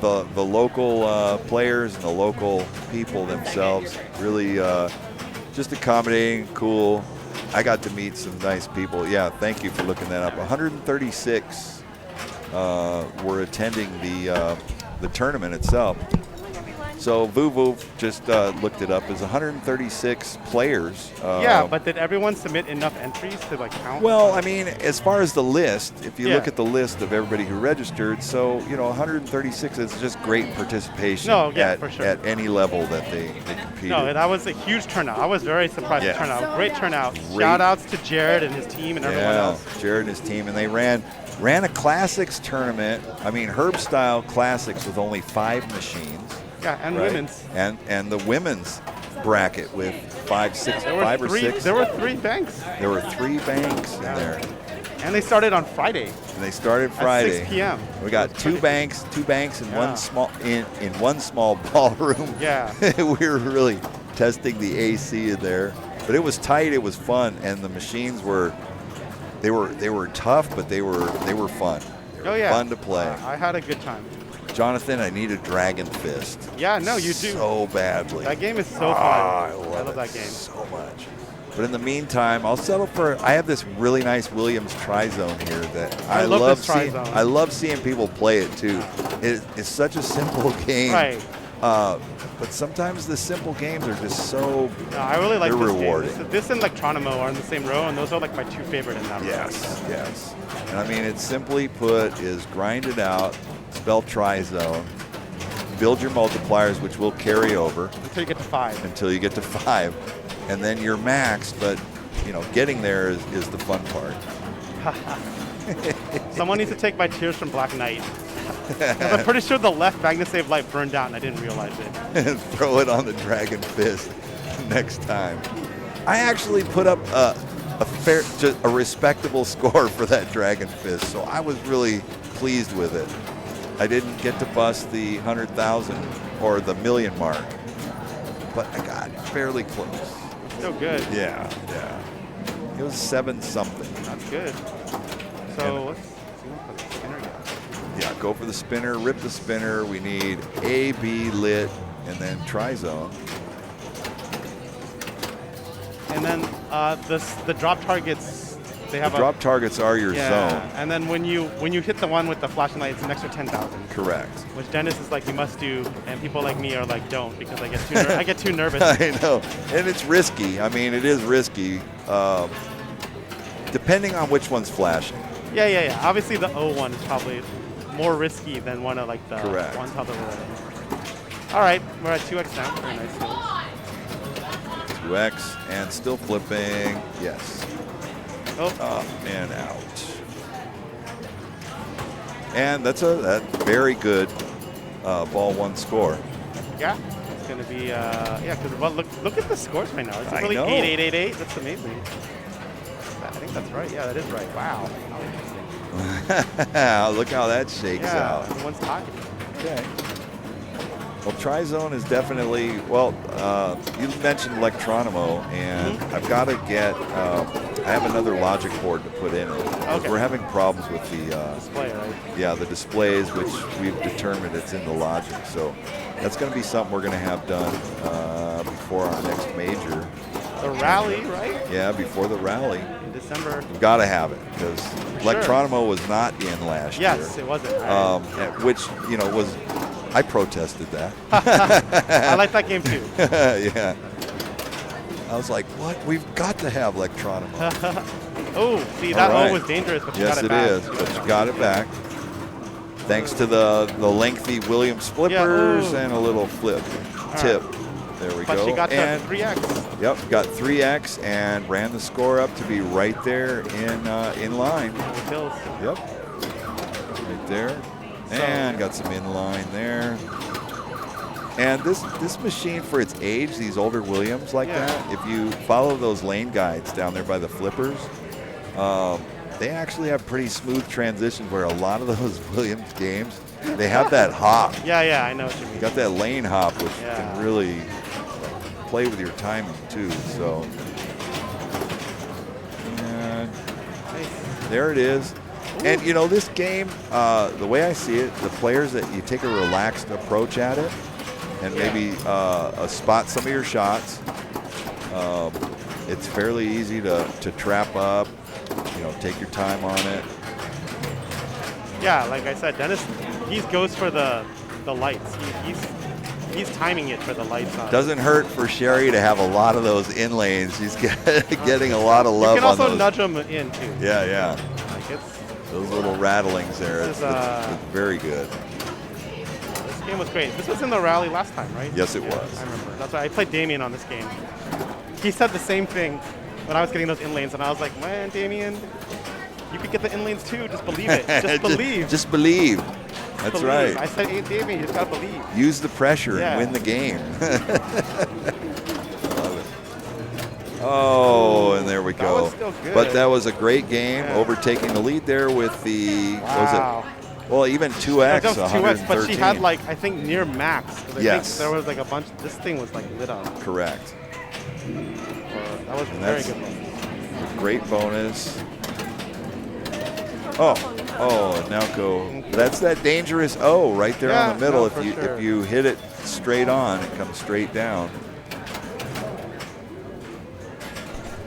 the local players and the local people themselves really just accommodating, cool. I got to meet some nice people. Yeah, thank you for looking that up. 136 were attending the tournament itself. So Vuvu just looked it up as 136 players. Yeah, but did everyone submit enough entries to like count? Well, I mean, as far as the list, if you look Yeah. at the list of everybody who registered, so, you know, 136 is just great participation for sure. at any level that they competed. No, that was a huge turnout. I was very surprised Yeah. with the turnout. Great turnout. Great. Shout outs to Jared and his team and everyone Yeah, else. Jared and his team, and they ran a classics tournament. I mean, Herb style classics with only 5 machines. Yeah, and right? women's. And the women's bracket with 5 or 6. There were 3 banks. There were 3 banks in there. And they started on Friday. And they started Friday. At 6 p.m. We got two banks in Yeah. one small ballroom. Yeah. We were really testing the AC in there, but it was tight. It was fun, and the machines were tough, but they were fun. They were Oh yeah. fun to play. I had a good time. Jonathan, I need a Dragon Fist. Yeah, no, you do. So badly. That game is so fun. I love that it game. so much. But in the meantime, I'll settle for. I have this really nice Williams Tri-Zone here that I love this seeing. Tri-Zone. I love seeing people play it too. It's such a simple game. Right. But sometimes the simple games are just so. No, I really like they're this rewarding. game. This and like Tronimo are in the same row, and those are like my 2 favorite in that row. Yes. And I mean, it's simply put is grind it out, spell Tri-Zone, build your multipliers, which will carry over Until you get to 5. until you get to 5, and then you're max. But you know, getting there is the fun part. Someone needs to take my Tears from Black Knight. 'Cause I'm pretty sure the left Magnasave light burned out and I didn't realize it. And throw it on the Dragon Fist next time. I actually put up just a respectable score for that Dragon Fist. So I was really pleased with it. I didn't get to bust the 100,000 or the million mark, but I got fairly close. Still good. Yeah. It was 7 something. That's good. So let's see what the spinner got. Yeah, go for the spinner, rip the spinner. We need A, B, lit, and then tri-zone. And then the drop targets, they have Drop targets are your zone. And then when you hit the one with the flashing light, it's an extra 10,000. Correct. Which Dennis is like, you must do, and people like me are like, don't, because I get too nervous. I know, and it's risky. I mean, it is risky, depending on which one's flashing. Yeah. Obviously, the O one is probably more risky than one of like the Correct. ones how they're rolling. All right, we're at 2x now. Very nice. 2x and still flipping. Yes. Oh. Up and out. And that's a very good ball 1 score. Yeah, it's gonna be because look at the scores right now. It's I really know. 8-8-8-8. That's amazing. I think that's right. Yeah, that is right. Wow. How interesting. Look how that shakes out. Everyone's tied. Okay. Well, tri-zone is definitely, well, you mentioned Electronomo, and I've got to get, I have another logic board to put in it. Okay. We're having problems with the Display, right? yeah, the displays, which we've determined it's in the logic. So that's going to be something we're going to have done before our next major. The rally, right? Yeah, before the rally. In December. We've got to have it, because Electronomo was not in last year. Yes, it wasn't. Right? Which, was, I protested that. I like that game too. Yeah. I was like, what? We've got to have Electronomo. Oh, see, that All right. O was dangerous, but you Yes, got it it back. is, but you got it back. Thanks to the lengthy Williams flippers and a little flip tip. Right. There we But go. she got and the 3x. Yep, got 3x and ran the score up to be right there in line. Kills. Yep, right there. And got some inline there. And this machine, for its age, these older Williams like that, if you follow those lane guides down there by the flippers, they actually have pretty smooth transitions, where a lot of those Williams games, they have that hop. Yeah, I know what you mean. You got that lane hop, which Yeah. can really play with your timing too. So, and there it is. And this game, the way I see it, the players that you take a relaxed approach at it, and maybe spot some of your shots. It's fairly easy to trap up. Take your time on it. Yeah, like I said, Dennis, he goes for the lights. He's timing it for the lights on. Doesn't hurt for Sherry to have a lot of those in lanes. She's getting a lot of love you can on those. also nudge them in too. Yeah. Like it's Those little rattlings there. This It's is, very good. This game was great. This was in the rally last time, right? Yes, it Yeah, was. I remember. That's why I played Damien on this game. He said the same thing when I was getting those in lanes, and I was like, man, Damien, you could get the in lanes too. Just believe it. Just believe. Just believe. That's believe. right. I said, hey, Damien, you just gotta believe. Use the pressure and win the game. Love it. Oh, and there we That go. was still good. But that was a great game, Yeah. overtaking the lead there with the, Wow. what was it? Well, even 2x, That was 2x, but she had 113. like, I think near max. 'Cause I Yes. think there was like a bunch, this thing was like lit up. Correct. That was a And very that's- good one. Great bonus. Oh, and now go. That's that dangerous O right there Yeah, on the middle. no, If for you sure. if you hit it straight on, it comes straight down.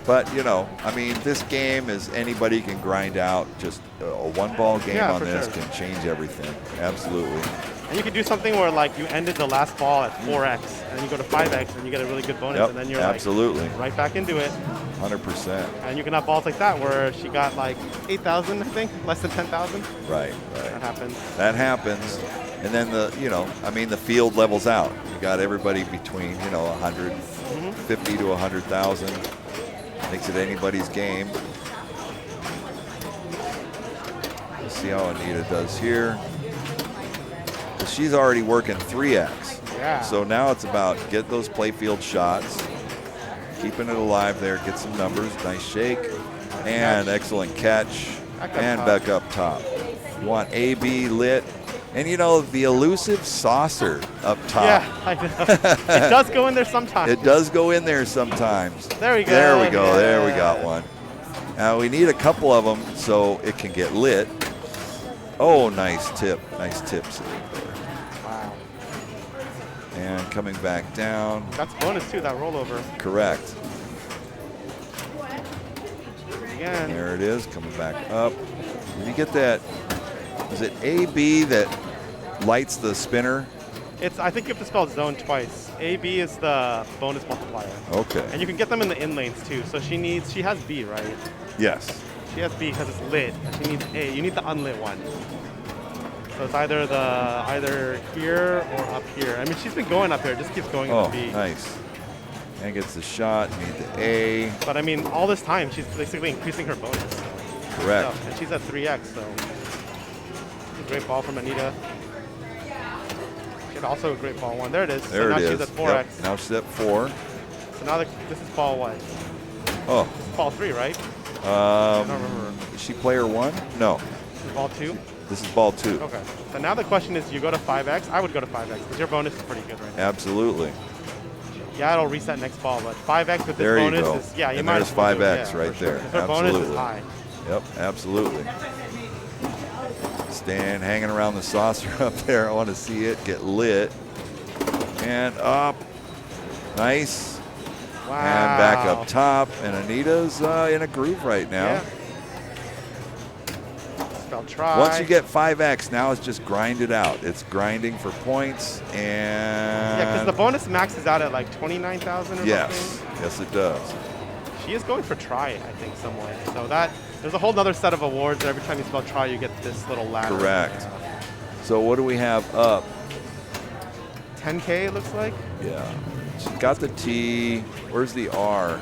But I mean, this game is anybody can grind out. Just a one-ball game on for this sure. can change everything. Absolutely. And you could do something where like you ended the last ball at 4x, and then you go to 5x, and you get a really good bonus, Yep, and then you're absolutely. like right back into it. 100%. And you can have balls like that where she got like 8,000, I think, less than 10,000. Right. That happens. That happens. And then the field levels out. You got everybody between, 150 to 100,000. Makes it anybody's game. Let's see how Anita does here. She's already working 3x. Yeah. So now it's about get those playfield shots, keeping it alive there, get some numbers, nice shake. And excellent catch. And back up top. You want AB lit. And you know, the elusive saucer up top. Yeah, I know. It does go in there sometimes. It does go in there sometimes. There we go. There we go. Yeah. There we got one. Now we need a couple of them so it can get lit. Oh, nice tip. Nice tips. Wow. And coming back down. That's bonus too, that rollover. Correct. Again. There it is, coming back up. When you get that, is it AB that lights the spinner? I think you have to spell zone twice. AB is the bonus multiplier. Okay. And you can get them in the in lanes too. So she has B, right? Yes. She has B because it's lit. She needs A. You need the unlit one. So it's either here or up here. I mean, she's been going up here. It just keeps going into B. Nice. And gets the shot. Need the A. But I mean, all this time she's basically increasing her bonus. Correct. So, and she's at 3x. So great ball from Anita. She had also a great ball one. There it is. There so now it is. she's at 4x. Yep. Now she's at 4. So now this is ball what? Oh. This is ball 3, right? I don't remember. Is she player 1? No. This is ball 2? This is ball 2. Okay. So now the question is, you go to 5x? I would go to 5x because your bonus is pretty good right now. Absolutely. Yeah, it'll reset next ball, but 5x with this There you bonus go. is, yeah, you And might there's as well do it, 5x yeah, right for sure, there. 'cause her bonus is Absolutely. high. Yep, absolutely. Staying hanging around the saucer up there. I want to see it get lit. And up. Nice. Wow. And back up top. And Anita's in a groove right now. Yeah. Spell try. Once you get 5x, now it's just grind it out. It's grinding for points. And Yeah, because the bonus maxes out at like 29,000 or yes. something. Yes, it does. She is going for try, I think, some way. So there's a whole other set of awards. Every time you spell try, you get this little ladder. Correct. So what do we have up? 10K, it looks like. Yeah. She's got the T. Where's the R?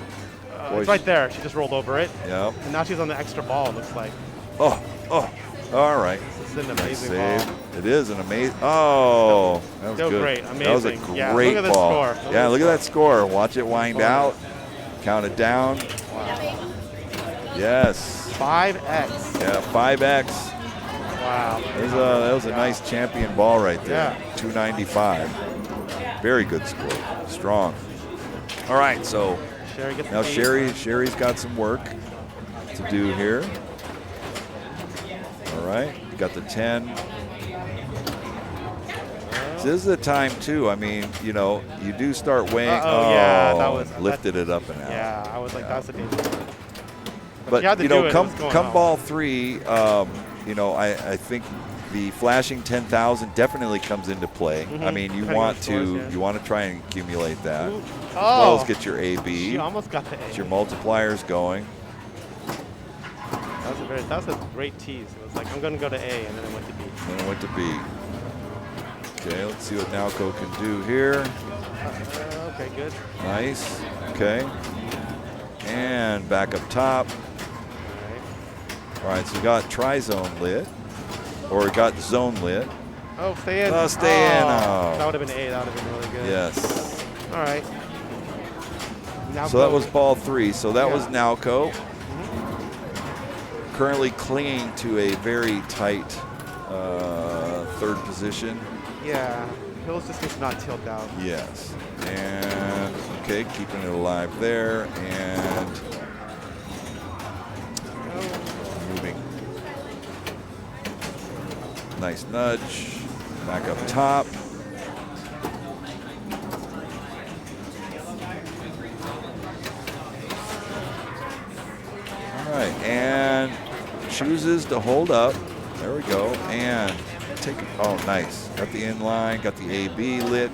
Boy, It's right there. She just rolled over it. Yep. And now she's on the extra ball, it looks like. Oh. All right. This is an Nice amazing save. ball. It is an amazing. Oh, that was Still good. great. That was a Amazing. Yeah, great look at the ball. score. Yeah, look at that score. Watch it wind Score. out. Count it down. Yes. 5x. Yeah, 5x. Wow. That was a nice champion ball right there. Yeah. 295. Very good score. Strong. All right, so Sherry gets now the lead. Sherry's got some work to do here. All right, got the 10. So this is the time too. I mean, you do start weighing. Yeah, that was lifted it up and out. Yeah, I was like, that's a danger. But you had to do it. It was going come on. ball 3, I think the flashing 10,000 definitely comes into play. I mean, you Depending want on to scores, yeah. try and accumulate that. Ooh. As well as Oh, get your AB. she almost got the A. Get your multipliers going. That was a great tease. It was like, I'm going to go to A, and then it went to B. And it went to B. Okay, let's see what Nalco can do here. Okay, good. Nice. Okay. And back up top. All right, so we got tri-zone lit. Or we got zone lit. Oh, stay in. Oh, stay in. That Oh. would have been A. That would have been really good. Yes. All right. Now So that was ball 3. So that was Yeah. Nalco. Currently clinging to a very tight third position. Yeah. Hills just needs to not tilt out. Yes. And, okay, keeping it alive there. And moving. Nice nudge. Back up top. All right, and chooses to hold up. There we go. And take it. Oh, nice. Got the inline, got the AB lit.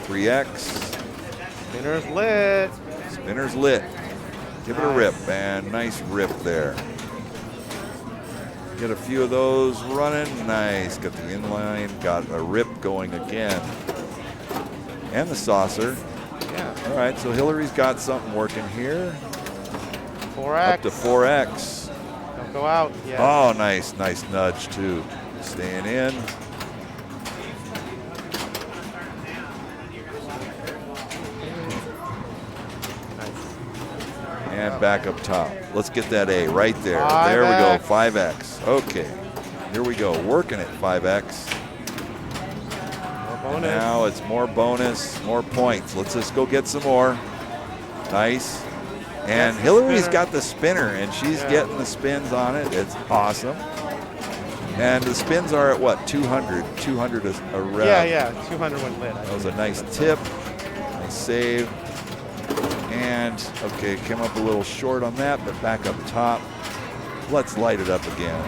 3X. Spinner's lit. Spinner's lit. Give it a rip, and nice rip there. Get a few of those running. Nice. Got the inline, got a rip going again. And the saucer. Yeah. All right, so Hillary's got something working here. 4x. Up to 4X. Don't go out. Yeah. Oh, nice. Nice nudge, too. Staying in. And back up top. Let's get that A right there. 5X. There we go, 5X. Okay, here we go, working at 5X. Bonus. Now it's more bonus, more points. Let's just go get some more. Nice. And Hillary's got the spinner, and she's getting the spins on it. It's awesome. And the spins are at what, 200? 200 a rev. Yeah, 200 when lit. That was a nice tip, nice save. And, okay, came up a little short on that, but back up top. Let's light it up again.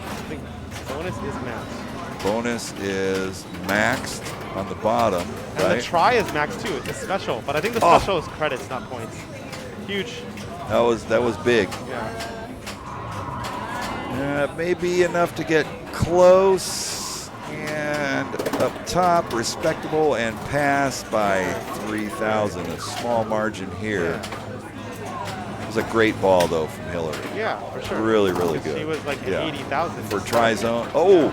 I think bonus is maxed. Bonus is maxed on the bottom, And right? the try is maxed too. It's a special, but I think the special is credits, not points. Huge. That was big. Yeah. May be enough to get close, and up top, respectable, and pass by 3,000. A small margin here. It was a great ball though from Hillary. Yeah, for sure. Really, really good. She was like at 80,000 for tri-zone. Oh,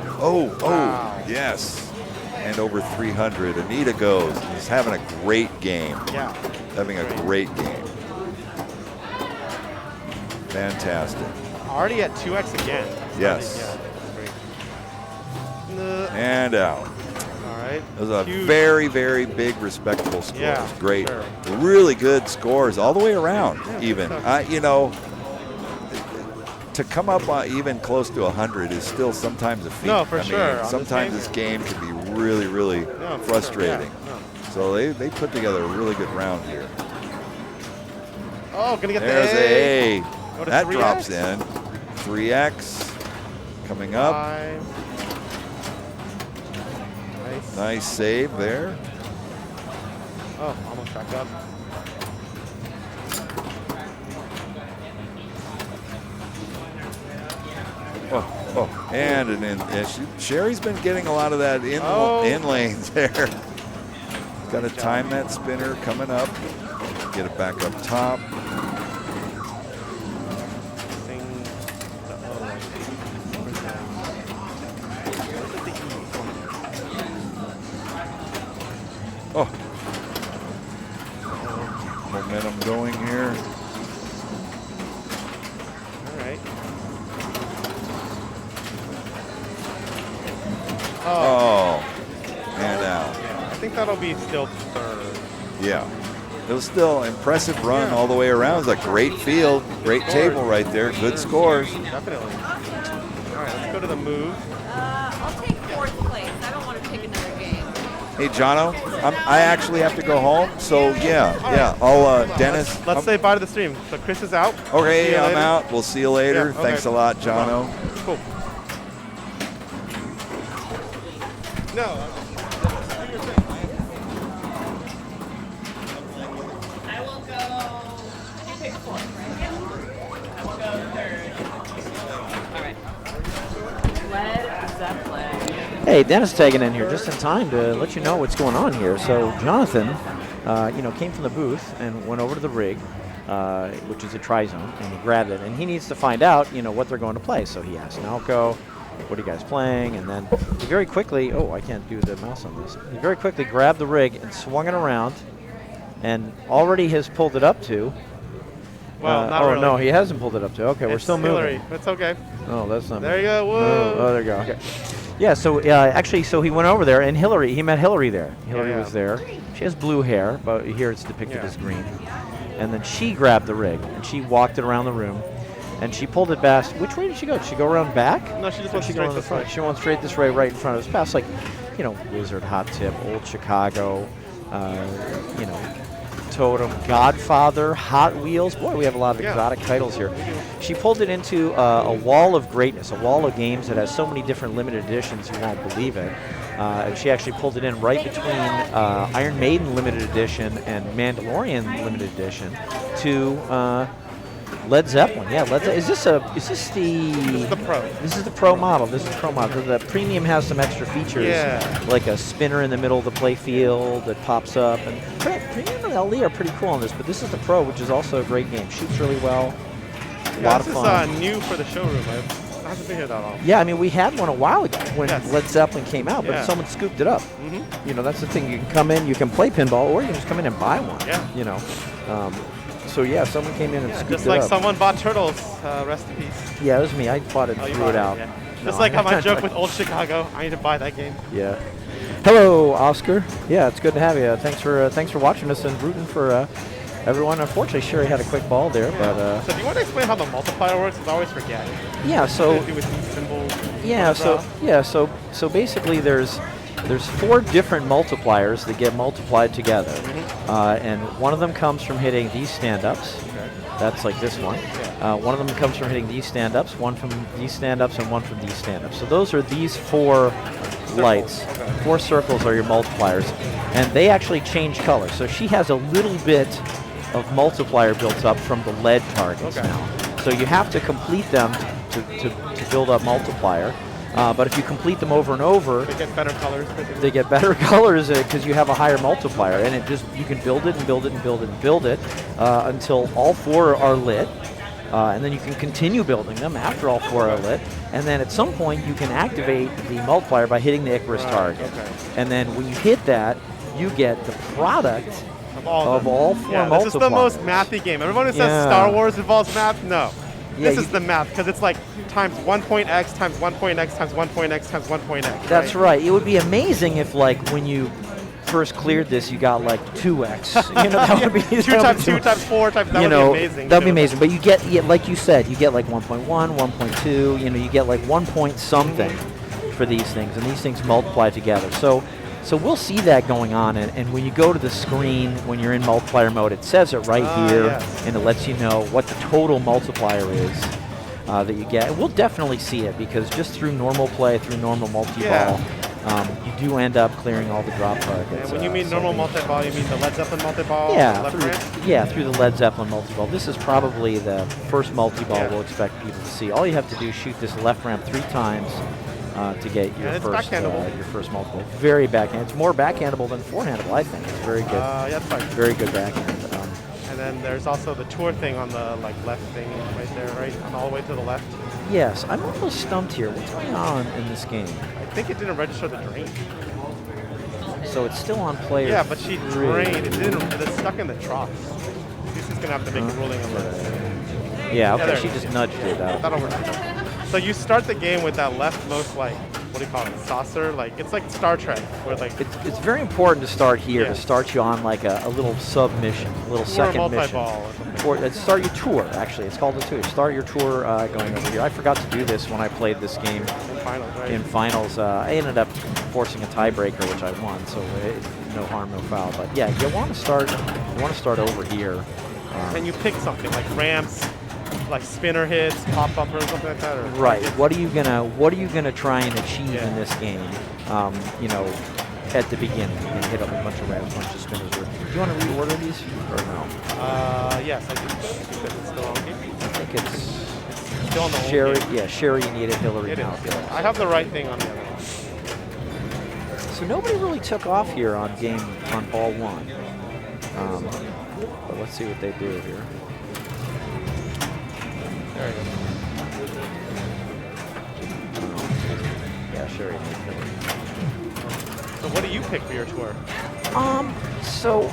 Wow. yes. And over 300. Anita goes. She's having a great game. Yeah. Having a great game. Fantastic. Already at 2x again. Yes. Yeah, that's great. And out. All right. It was a Huge. very, very big, respectable score. Yeah, Great. sure. Really good scores all the way around, Yeah, even. good stuff. You know, to come up even close to 100 is still sometimes a feat. No, for I mean, sure. On sometimes this this game can be really, really No, for sure. frustrating. Yeah, no. So they put together a really good round here. Oh, gonna get There's the A. A. Go to That 3X. drops in. 3X coming up. 5. Nice. Nice save there. Oh, almost back up. Oh, and an in. Yeah, Sherry's been getting a lot of that in lanes there. Got to time that spinner coming up. Get it back up top. Oh. Momentum going here. All right. Oh. And out. Yeah, I think that'll be still third. Yeah. It was still an impressive run all the way around. It was a great field, great table right there. Good scores. Definitely. All right, let's go to the move. I'll take 4th place. I don't want to pick another game. Hey, Jono, I actually have to go home, so yeah. I'll, Dennis. Let's say bye to the stream. So Chris is out. Okay, See you I'm later. out. We'll see you later. Yeah, okay. Thanks a lot, Jono. Cool. No. I will go. You pick 4th, right? Yeah. I will go 3rd. All right. Led Zeppelin. Hey, Dennis tagging in here just in time to let you know what's going on here. So Jonathan, came from the booth and went over to the rig, which is a tri-zone, and he grabbed it. And he needs to find out, what they're going to play. So he asked Nalco, what are you guys playing? And then he very quickly, I can't do the mouse on this. He very quickly grabbed the rig and swung it around, and already has pulled it up to. Well, not really. No, he hasn't pulled it up to. Okay, we're It's still moving. Hillary. It's okay. Oh, that's not. There you go. Whoa. Oh, there you go. Okay. Yeah, so actually, he went over there, and he met Hillary there. Hillary was there. She has blue hair, but here it's depicted as green. And then she grabbed the rig, and she walked it around the room, and she pulled it back. Which way did she go? Did she go around back? No, she just went Or did straight go this way. She went straight this way, right in front of us. Past, Wizard, Hot Tip, Old Chicago, Totem, Godfather, Hot Wheels. Boy, we have a lot of exotic titles here. She pulled it into a wall of greatness, a wall of games that has so many different limited editions you won't believe it. And she actually pulled it in right between Iron Maiden limited edition and Mandalorian limited edition to Led Zeppelin. Yeah, Is this the Pro. This is the Pro model. This is the Pro model. The Premium has some extra features, like a spinner in the middle of the play field that pops up. And Premium and LE are pretty cool on this, but this is the Pro, which is also a great game. Shoots really well. A lot of fun. This is new for the showroom. It hasn't been here that long. Yeah, I mean, we had one a while ago when Led Zeppelin came out, but someone scooped it up. Mm-hmm. That's the thing. You can come in, you can play pinball, or you can just come in and buy one. Yeah. So yeah, someone came in and scooped Just it like up. someone bought turtles. Rest in peace. Yeah, it was me. I bought it Oh, and you threw bought it out. Yeah. No, Just like how I- my joke with Old Chicago. I need to buy that game. Yeah. Hello, Oscar. Yeah, it's good to have you. Thanks for watching us and rooting for everyone. Unfortunately, Sherry had a quick ball there, but So do you want to explain how the multiplier works? Because I always forget. yeah. So What does it do with these symbols? yeah. blah, So blah? so basically, there's 4 different multipliers that get multiplied together, and one of them comes from hitting these stand-ups. Okay. That's like this one. One of them comes from hitting these stand-ups, one from these stand-ups, and one from these stand-ups. So those are these 4 lights. Okay. 4 circles are your multipliers, and they actually change color. So she has a little bit of multiplier built up from the lead targets Okay. now. So you have to complete them to build up multiplier. But if you complete them over and over, They get better colors. they get better colors because you have a higher multiplier, and you can build it and build it and build it and build it until all 4 are lit, and then you can continue building them after all 4 are lit, and then at some point you can activate the multiplier by hitting the Icarus target, okay. and then when you hit that, you get the product Of all, of all 4 yeah, multipliers. this is the most mathy game. Everyone who says Yeah. Star Wars involves math, no. Yeah, This is the math because it's like times 1.x times 1.x times 1.x times 1.x. That's right. It would be amazing if, like, when you first cleared this, you got like 2x. You know, that would be 2 times 2 times 4 times. That you would know, be amazing. that'd be too. amazing. But you get, like you said, you get like 1.1, 1.2. You know, you get like 1 point something for these things, and these things multiply together. So we'll see that going on, and when you go to the screen, when you're in multiplier mode, it says it right here, yes. and it lets you know what the total multiplier is that you get. And we'll definitely see it, because just through normal play, through normal multi-ball, you do end up clearing all the drop targets. And when you mean normal multi-ball, you mean the Led Zeppelin multi-ball? Yeah, left ramp? through the Led Zeppelin multi-ball. This is probably the first multi-ball Yeah. we'll expect people to see. All you have to do is shoot this left ramp 3 times to get your it's first backhandable. multiple. Very backhand. It's more backhandable than forehandable, I think. It's very good. Yeah, that's fine. Very good backhand. And then there's also the tour thing on the left thing right there, right? On all the way to the left. Yes, I'm a little stumped here. What's going on in this game? I think it didn't register the drain. So it's still on player. Yeah, but she 3. drained. It didn't. It's stuck in the trough. This is gonna have to make a ruling on this. Yeah, okay, there she it is. just nudged it out. That'll work. So you start the game with that leftmost, like, what do you call it, saucer? Like, it's like Star Trek, where like It's very important to start here, Yeah. to start you on like a little submission, a little tour second mission. multi-ball or something. Or start your tour, actually. It's called a tour. Start your tour going over here. I forgot to do this when I played this game In finals, right? in finals. I ended up forcing a tiebreaker, which I won, so no harm, no foul. But yeah, you want to start over here. And you pick something like ramps, like spinner hits, pop bumper, or something like that. Or Right. targets. What are you gonna try and achieve in this game? You know, at the beginning, you're gonna hit up a bunch of ramps, a bunch of spinners. Do you want to reorder these or no? Yes, I think because it's still on game. I think it's Still on the old Sherry. game. Yeah, Sherry needed Hillary It now. is. I have the right thing on the other one. So nobody really took off here on ball 1. But let's see what they do here. There you Yeah, Sherry needed Hillary. go. So what do you pick for your tour? So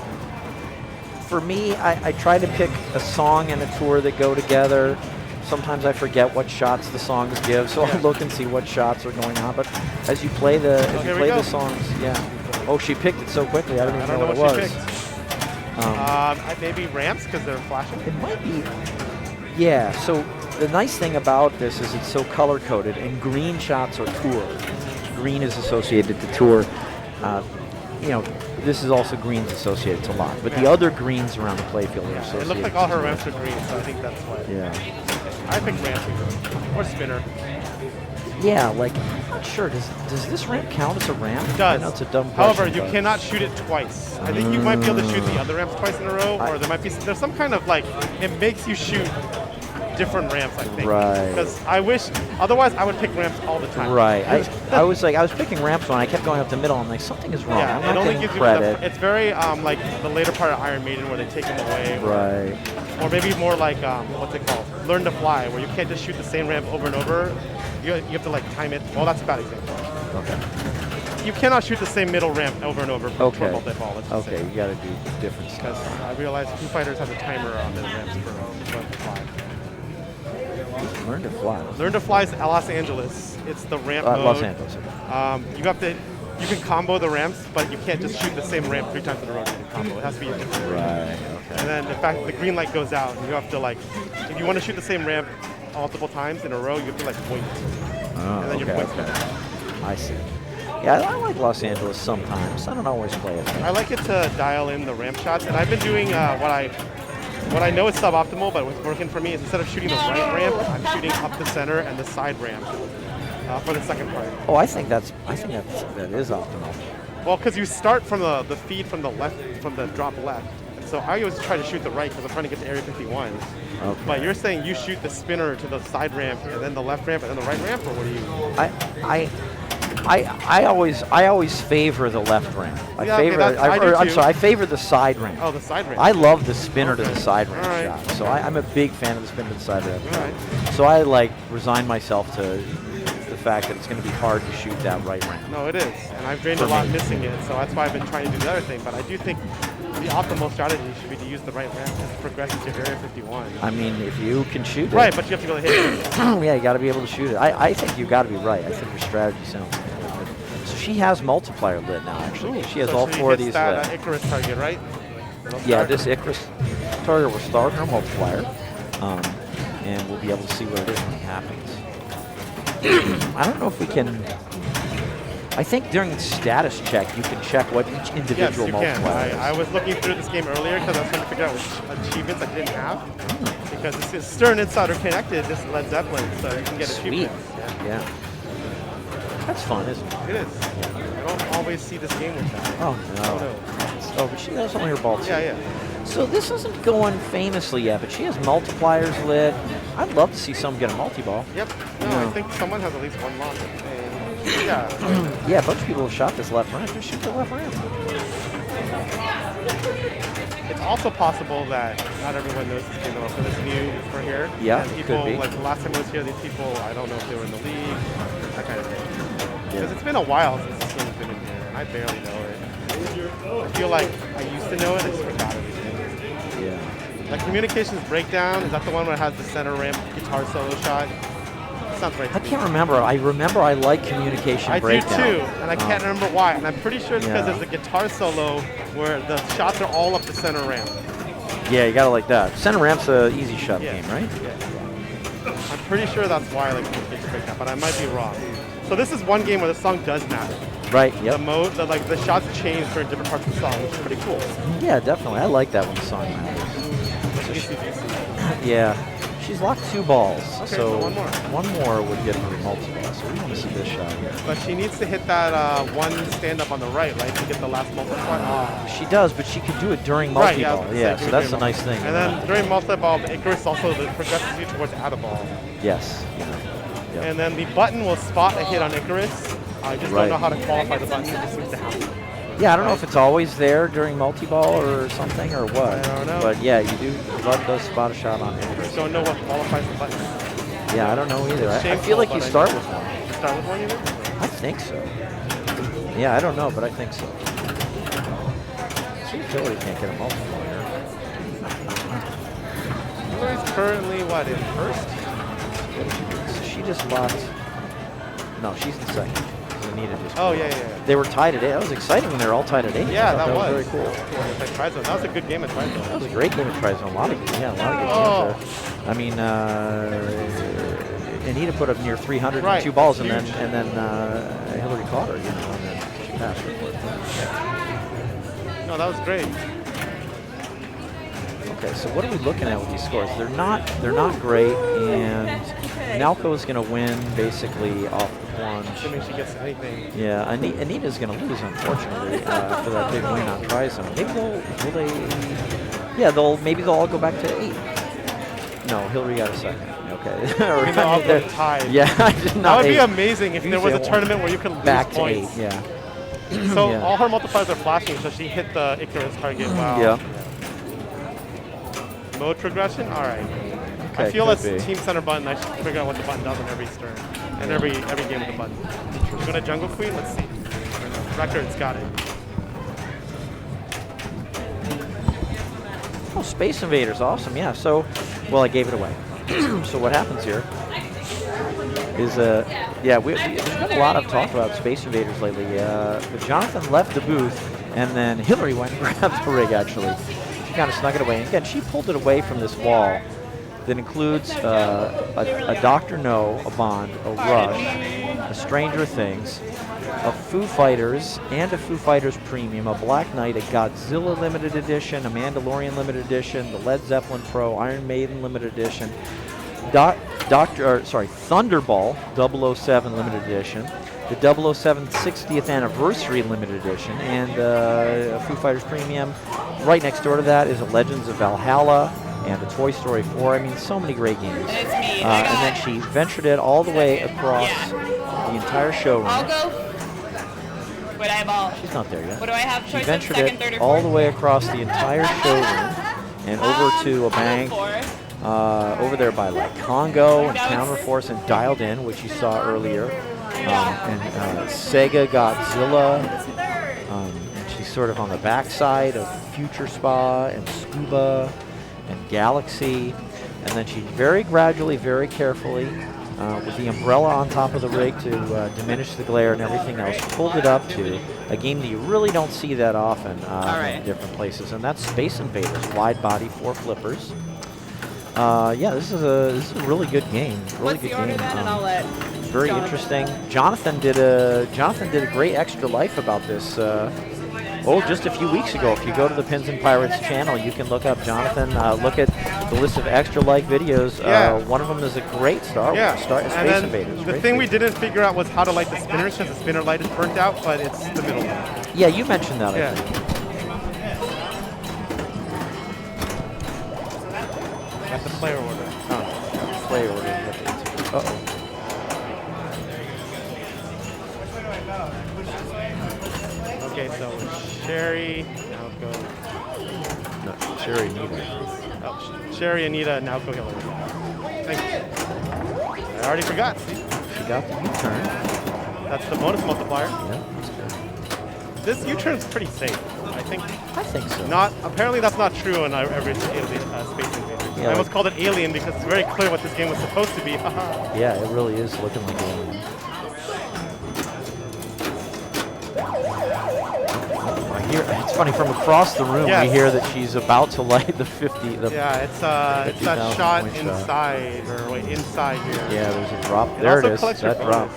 for me, I try to pick a song and a tour that go together. Sometimes I forget what shots the songs give, so I'll look and see what shots are going on. But as you play the here we go. songs, yeah. Oh, she picked it so quickly. I don't even know what it what was. she picked. Maybe ramps because they're flashing. It might be. Yeah. So the nice thing about this is it's so color coded, and green shots are tour. Green is associated to tour. You know, this is also greens associated to lot, but the other greens around the playfield are associated. It looks like all her ramps are green, so I think that's why. Yeah. I pick ramps or spinner. Yeah, like, I'm not sure. Does this ramp count as a ramp? It I does. know it's a dumb question. However, you but- cannot shoot it twice. I think you might be able to shoot the other ramps twice in a row, or there might be there's some kind of like it makes you shoot different ramps. I think. Right. Because I wish otherwise I would pick ramps all the time. Right. I was picking ramps when I kept going up the middle. I'm like, something is wrong. Yeah, I'm it not only getting gives you credit. it's very like the later part of Iron Maiden where they take them away. Right. Or maybe more like what's it called? Learn to Fly, where you can't just shoot the same ramp over and over. You have to like time it. Well, that's a bad example. Okay. you cannot shoot the same middle ramp over and over for Okay. multi-ball. Let's just Okay, say. you got to do different Because stuff. I realize Foo Fighters has a timer on middle ramps for Learn to Fly. Learn to fly. Learn to Fly is Los Angeles. It's the ramp mode. Los Angeles. You can combo the ramps, but you can't just shoot the same ramp 3 times in a row to get a combo. It has to be a different ramp. Right. Okay. And then, in fact, the green light goes out, and you have to if you want to shoot the same ramp multiple times in a row, you have to wait. Oh, And then your okay, points okay. go down. I see. Yeah, I like Los Angeles sometimes. I don't always play it. I like it to dial in the ramp shots, and I've been doing what I know is suboptimal, but what's working for me is instead of shooting the right ramp, I'm shooting up the center and the side ramp for the second part. Oh, I think that is optimal. Well, because you start from the feed from the left, from the drop left. And so I always try to shoot the right because I'm trying to get to area 51. Okay. But you're saying you shoot the spinner to the side ramp and then the left ramp and then the right ramp, or what do you? I always favor the left ramp. I Yeah, okay, favor. I do I'm too. sorry. I favor the side ramp. Oh, the side ramp. I love the spinner to the side ramp All right. shot. So I'm a big fan of the spinner to the side ramp. All right. So I resign myself to the fact that it's going to be hard to shoot that right ramp. No, it is, and I've drained For a lot me. missing it. So that's why I've been trying to do the other thing. But I do think the optimal strategy should be to use the right ramp because it progresses to area 51. I mean, if you can shoot it. Right, but you have to be able to hit it. Yeah, you got to be able to shoot it. I think you got to be right. I think your strategy sounds good. So she has multiplier lit now, actually. She has So all she 4 of hits these that lit. Icarus target, right? It'll Yeah, start. this Icarus target will start her multiplier, and we'll be able to see what it is when it happens. I don't know if we can. I think during the status check, you can check what each Yes, individual you can. multiplier is. I was looking through this game earlier because I was trying to figure out which achievements I didn't have. Because this is Stern Insider connected, this is Led Zeppelin, so you can get Sweet. achievements. Yeah. That's fun, isn't it? It is. I don't always see this game with that. Oh, no. Oh, no. Oh, but she has only her ball too. Yeah, yeah. So this isn't going famously yet, but she has multipliers lit. I'd love to see someone get a multi-ball. Yep. No, Yeah. I think someone has at least one lock. And yeah. Yeah, a bunch of people have shot this left ramp. Just shoot the left ramp. It's also possible that not everyone knows this game though, because it's new for here. Yeah, and could people, be. like the last time I was here, these people, I don't know if they were in the league, that kind of thing. Because Yeah. it's been a while since this game's been in here, and I barely know it. I feel like I used to know it, I just forgot everything. Yeah. Like Communications Breakdown, is that the one where it has the center ramp guitar solo shot? Sounds right to I me. can't remember. I like Communication I Breakdown. do too, and I can't remember why. And I'm pretty sure it's because Yeah. there's a guitar solo where the shots are all up the center ramp. Yeah, you got it like that. Center ramp's a easy shot Yeah. game, right? Yeah. I'm pretty sure that's why I like Communication Breakdown, but I might be wrong. So this is one game where the song does matter. Right. The Yep. mode, the shots change for different parts of the song, which is pretty cool. Yeah, definitely. I like that when the song matters. AC/DC. Yeah. She's locked 2 balls, Okay, so so one more. one more would get her multi-ball. So we want to see this shot here. But she needs to hit that one stand up on the right, right, to get the last multiplier. She does, but she could do it during Right, yeah, I multi-ball. was Yeah, gonna so say, that's during a nice thing. And then during multi-ball, the Icarus also progresses you towards out of ball. Yes. Yeah. Yep. And then the button will spot a hit on Icarus. I just Right. don't know how to qualify the button. It just seems to happen. Yeah, I don't know if it's always there during multi-ball or something or what. I don't know. But yeah, you do. Bud does spot a shot on Icarus. Just don't know what qualifies the button. Yeah, I don't know either. I Shameful, feel like you but I start know. with one. You start with one, you mean? I think so. Yeah, I don't know, but I think so. See if Hillary can't get a multiplier. Hillary's currently, what, in first? So she just locked. No, she's in second. Anita just. Oh, yeah, yeah, yeah. They were tied at 8. That was exciting when they were all tied at 8. Yeah, I thought that was. very cool. If I tried That was a good game at Trizone. That was a great game of Trizone. A lot of good games Oh. there. I mean, Anita put up near 300 Right, and 2 balls, and huge. then Hillary caught her, and then she passed her. No, that was great. Okay, so what are we looking at with these scores? They're not great, and Nalco is going to win basically off the plunge. Assuming she gets anything. Yeah, Anita's going to lose, unfortunately, for that big win on Trizone. Maybe maybe they'll all go back to 8. No, Hillary got a second. Okay. Maybe they'll all go tied. Yeah, I did That not. would be 8. amazing if there was a tournament where you could lose Back to points. 8, yeah. So Yeah. all her multipliers are flashing, so she hit the Icarus target. Wow. Yeah. Mode progression? All right. I Okay, feel could as be. team center button, I should figure out what the button does on every turn. And every game with the button. You're going to Jungle Queen? Let's see. Records got it. Oh, Space Invaders, awesome. Yeah. So, well, I gave it away. So what happens here is, yeah, there's been a lot of talk about Space Invaders lately. But Jonathan left the booth, and then Hillary went and grabbed the rig, actually. She kind of snuck it away. And again, she pulled it away from this wall that includes a Dr. No, a Bond, a Rush, a Stranger Things, a Foo Fighters, and a Foo Fighters Premium, a Black Knight, a Godzilla Limited Edition, a Mandalorian Limited Edition, the Led Zeppelin Pro, Iron Maiden Limited Edition, Thunderball 007 Limited Edition, the 007 60th Anniversary Limited Edition, and a Foo Fighters Premium. Right next door to that is a Legends of Valhalla and a Toy Story 4. I mean, so many great games. It's me. And then she ventured it all the way across the entire showroom. I'll go. What I have all. She's not there yet. What do I have? She Choice of ventured second, it third, or all fourth? the way across the entire showroom and over to a bank over there by like Congo and Counterforce and Dialed In, which you saw earlier. And Sega Godzilla. And she's sort of on the backside of Future Spa and Scuba and Galaxy. And then she very gradually, very carefully, with the umbrella on top of the rig to diminish the glare and everything else, pulled it up to a game that you really don't see that often in different places, and that's Space Invaders, wide body, 4 flippers. Yeah, this is a really good game. Really What's good the order game. then, and I'll let Very interesting. Jonathan did a great Extra Life about this. Just a few weeks ago. If you go to the Pins and Pirates channel, you can look up Jonathan. Look at the list of Extra Life videos. One of them is a great Star Wars, Space Invaders. The thing we didn't figure out was how to light the spinners, because the spinner light is burnt out, but it's the middle one. Yeah, you mentioned that. Yeah. I think. At the player order. Play order. Uh-oh. Okay, so Sherry, now go. No, Sherry Nita. Oh, Sherry, Anita, now go Hillary. Thank you. I already forgot. See? She got the U-turn. That's the bonus multiplier. Yeah, that's good. This U-turn's pretty safe, I think. I think so. Apparently that's not true in every Space Invaders. Yeah, I almost called it Alien because it's very clear what this game was supposed to be. Yeah, it really is looking like Alien. I hear, it's funny, from across the room, we hear that she's about to light the 50. Yeah, it's that shot inside, inside here. Yeah, there's a drop. There it is, that drop.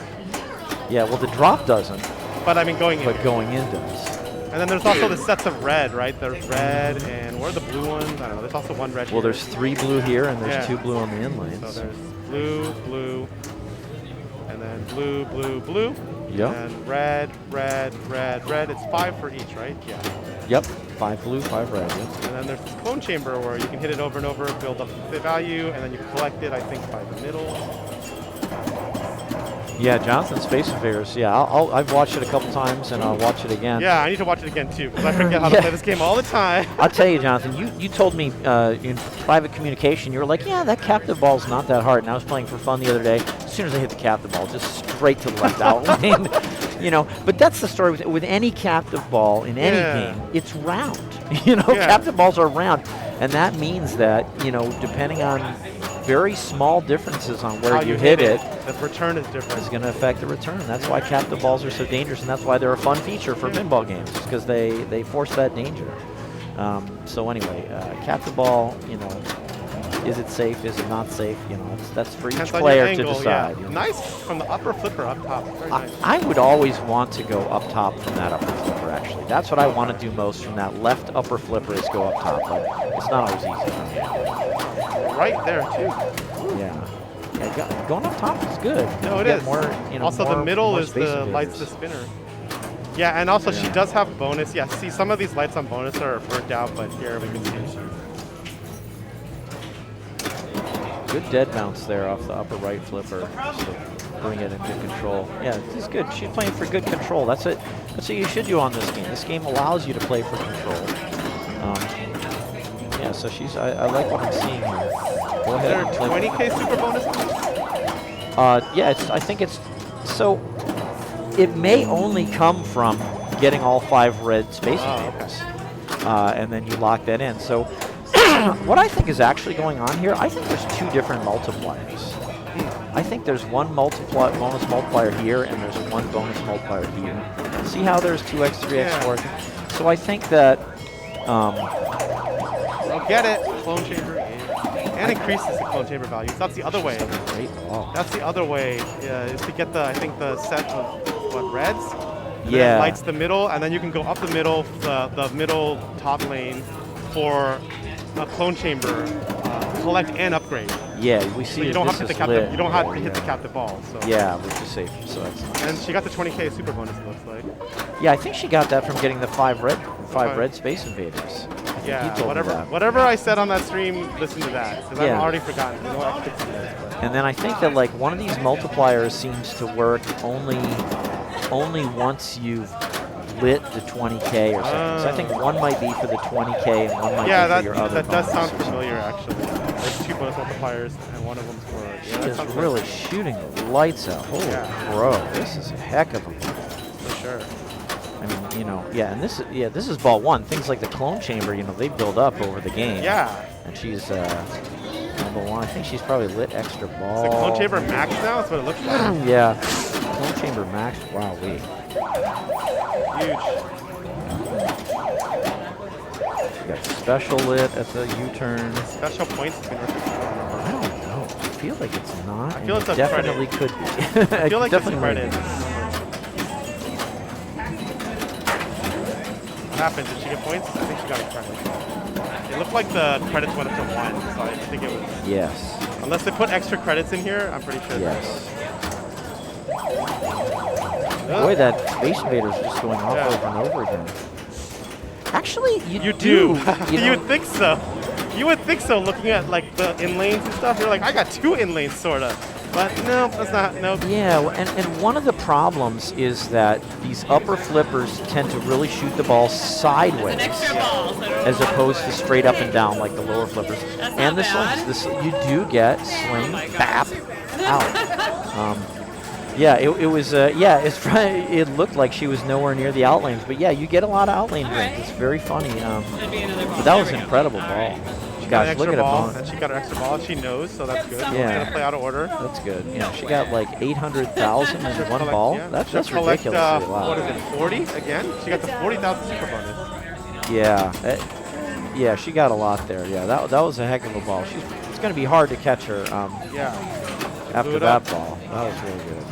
Yeah, well, the drop doesn't. But I mean, going in. But going in does. And then there's also the sets of red, right? There's red, and where are the blue ones? I don't know. There's also one red here. Well, there's 3 blue here, and there's 2 blue on the in lanes. So there's blue, blue, and then blue, blue, blue. Yep. And red, red, red, red. It's 5 for each, right? Yeah. Yep. 5 blue, 5 red. Yep. And then there's this clone chamber where you can hit it over and over, build up the value, and then you collect it, I think, by the middle. Yeah, Jonathan, Space Invaders. Yeah, I've watched it a couple times, and I'll watch it again. Yeah, I need to watch it again, too, because I forget how to play this game all the time. I'll tell you, Jonathan, you told me in private communication, you were like, yeah, that captive ball's not that hard. And I was playing for fun the other day. As soon as I hit the captive ball, just straight to the left out lane. But that's the story with any captive ball in any game. It's round. Captive balls are round. And that means that, depending on very small differences on where you hit it, the return is different. It's going to affect the return. That's why captive balls are so dangerous, and that's why they're a fun feature for pinball games, because they force that danger. So anyway, captive ball, is it safe? Is it not safe? That's for each player to decide. Yeah. Nice from the upper flipper up top. Very nice. I would always want to go up top from that upper flipper, actually. That's what I want to do most from that left upper flipper, is go up top, but it's not always easy. Right there, too. Yeah, going up top is good. No, it is. Also, the middle more is the lights the spinner. Yeah, and also she does have bonus. Yeah, see, some of these lights on bonus are burnt out, but here we can see. Good dead bounce there off the upper right flipper. So bring it in good control. Yeah, this is good. She's playing for good control. That's what you should do on this game. This game allows you to play for control. Yeah, so I like what I'm seeing here. Go ahead. Is there 20K super bonus on this? Yeah, I think it's, so it may only come from getting all 5 red Space Oh, Invaders. And then you lock that in. So what I think is actually going on here, I think there's 2 different multipliers. I think there's one bonus multiplier here, and there's one bonus multiplier here. See how there's 2x, 3x, 4x? So I think that... I'll get it. Clone chamber and increases the clone chamber value. So that's the other way. Great ball. That's the other way, is to get the, I think, the set of, what, reds? And then Yeah. it lights the middle, and then you can go up the middle, the middle top lane for a clone chamber, collect and upgrade. Yeah, we see So you that don't have this to hit the is captive. lit. You don't have to hit the captive ball. So. Yeah, which is safe. So that's nice. And she got the 20k super bonus. It looks like. Yeah, I think she got that from getting the 5 red Okay. Space Invaders. I think Yeah, he told me that. whatever I said on that stream, listen to that, because Yeah. I've already forgotten. You know what? I fixed it, but- And then I think that like one of these multipliers seems to work only once you've lit the 20k or something. So I think one might be for the 20k and one might Yeah, be for your other. that does bonus sound or something. familiar, actually. There's 2 bonus multipliers, and one of them's for... She Yeah, that is sounds really shooting the lights out. Holy Yeah. bro, this is a heck of a ball. for sure. I mean, you know, yeah, and this is ball 1. Things like the clone chamber, you know, they build up over the game. Yeah. And she's number 1. I think she's probably lit extra ball. Is the clone chamber max now? That's what it looks like. Yeah. Clone chamber max. Wow, wait. Huge. You got special lit at the U-turn. Special points between her. I don't know. I feel like it's not. I feel and it's a definitely could be. I feel like it's a Definitely credit. might What happened? Did she get points? I think she got a credit. It looked like the credits went up to 1, so I think it was... be. Yes. Unless they put extra credits in here, I'm pretty sure. Yes. Ugh. Boy, that Space Invader's just going off Yeah. over and over again. Actually, You do. you You know, would think so. You would think so, looking at like the in-lanes and stuff. You're like, I got 2 in-lanes, sort of. But no, that's not, no. Yeah, and one of the problems is that these upper flippers tend to really shoot the ball sideways An extra ball. So as opposed to straight up and down like the lower flippers. That's And not the bad. slings, you do get sling, my bap, gosh. out. Yeah, it was, yeah, it looked like she was nowhere near the outlanes, but yeah, you get a lot of outlane All drink. right. It's very funny. That'd be another ball. But that There was we an go. incredible All ball. right. She got an Gosh, extra look at ball, it. and she got her extra ball. She knows, so that's good. Yeah. She's gonna play out of order. That's good. Yeah, she got like 800,000 in one Collect- ball. yeah. That's She'll collect, ridiculously a lot. what is it, 40 again? She got the 40,000 super bonus. Yeah, yeah, she got a lot there. Yeah, that was a heck of a ball. It's going to be hard to catch her Yeah. after Blew it that up. ball. That was really good.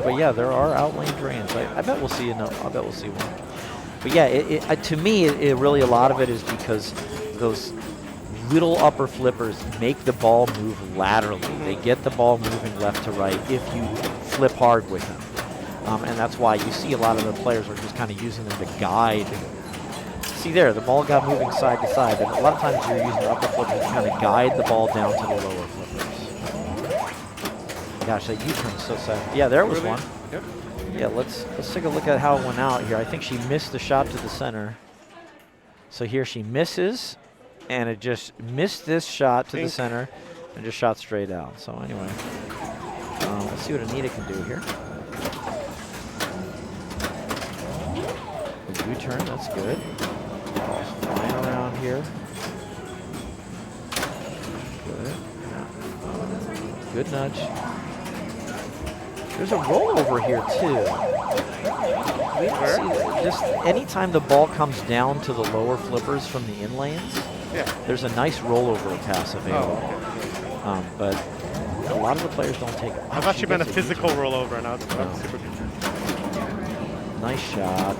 But yeah, there are outlane drains. I bet we'll see enough. I bet we'll see one. But yeah, to me, it really a lot of it is because those little upper flippers make the ball move laterally. They get the ball moving left to right if you flip hard with them. And that's why you see a lot of the players are just kind of using them to guide. See there, the ball got moving side to side. And a lot of times you're using the upper flippers to kind of guide the ball down to the lower flippers. Gosh, that U-turn is so sad. Yeah, there was Really? one. Yep. Yeah, let's take a look at how it went out here. I think she missed the shot to the center. So here she misses, and it just missed this shot to the Pink. center and just shot straight out. So anyway, let's see what Anita can do here. A U-turn, that's good. Ball's flying around here. Good. Yeah. Good nudge. There's a rollover here too. We don't see that. Just anytime the ball comes down to the lower flippers from the inlanes, Yeah. there's a nice rollover pass available. Oh, okay. But a lot of the players don't take it. I thought she meant a gets physical U-turn. rollover, and I was super good. Nice shot.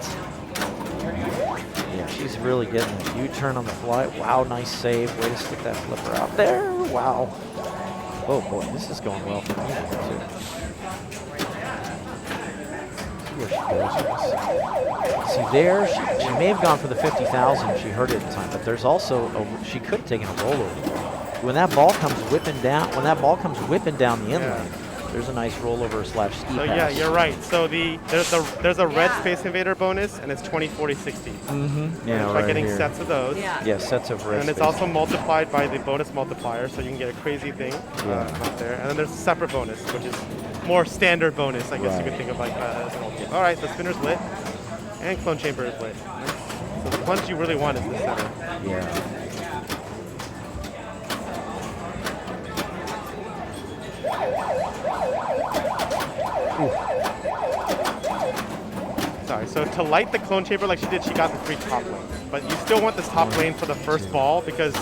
Yeah, she's really getting a U-turn on the fly. Wow, nice save. Way to stick that flipper out there. Wow. Oh boy, this is going well for me too. Where she goes with this. See there, she may have gone for the 50,000. She heard it at the time, but there's also she could have taken a rollover. When that ball comes whipping down, the inlane, there's a nice rollover slash ski So pass. yeah, you're right. So there's a red Space Invader bonus, and it's 20, 40, 60. Mm-hmm. Yeah, By right getting here. sets of those. Yeah. Yeah, sets of red. And it's space. also multiplied by the bonus multiplier, so you can get a crazy thing Yeah. out there. And then there's a separate bonus, which is more standard bonus, I guess you Right. could think of like as an old game. All right, the spinner's lit, and clone chamber is lit. So the punch you really want is the center. Yeah. Sorry, so to light the clone chamber like she did, she got the 3 top lanes. But you still want this top lane for the first ball because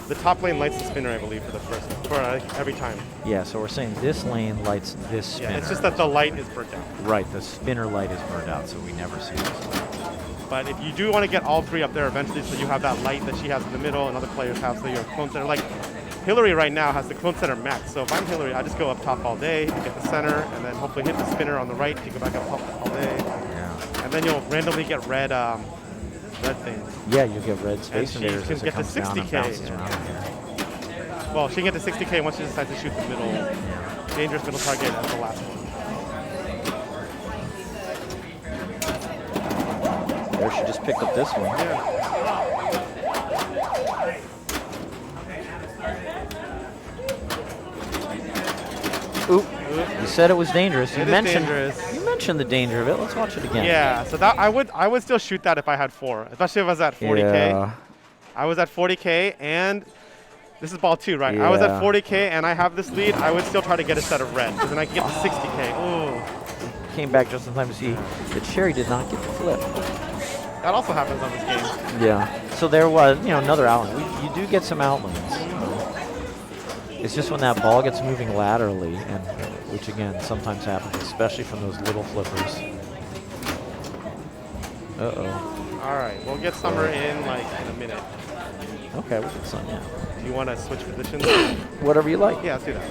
the top lane lights the spinner, I believe, for every time. Yeah, so we're saying this lane lights this spinner. Yeah, it's just that the light is burnt out. Right, the spinner light is burned out, so we never see this. But if you do want to get all 3 up there eventually, so you have that light that she has in the middle and other players have, so your clone center, like Hillary right now has the clone center max. So if I'm Hillary, I just go up top all day, get the center, and then hopefully hit the spinner on the right to go back up top all day. Yeah. And then you'll randomly get red things. Yeah, you get red space she invaders can as it get to comes down and 60K, bounces yeah. around here. Well, she can get to 60K once she decides to shoot the middle, dangerous middle target as the last one. There, she just picked up this one. Yeah. Oop. You said it was dangerous. It is dangerous. You mentioned the danger of it. Let's watch it again. Yeah, so that I would still shoot that if I had 4, especially if I was at 40K. Yeah. I was at 40K and this is ball 2, right? I was at Yeah. 40K and I have this lead. I would still try to get a set of red because then I can get to 60K. Ooh. Came back just in time to see that Sherry did not get the flip. That also happens on this game. Yeah. So there was, another outland. You do get some outlands. It's just when that ball gets moving laterally, and which again sometimes happens, especially from those little flippers. Uh-oh. All right, we'll get Summer in like in a minute. Okay, we get some, yeah. Do you want to switch positions? Whatever you like. Yeah, let's do that.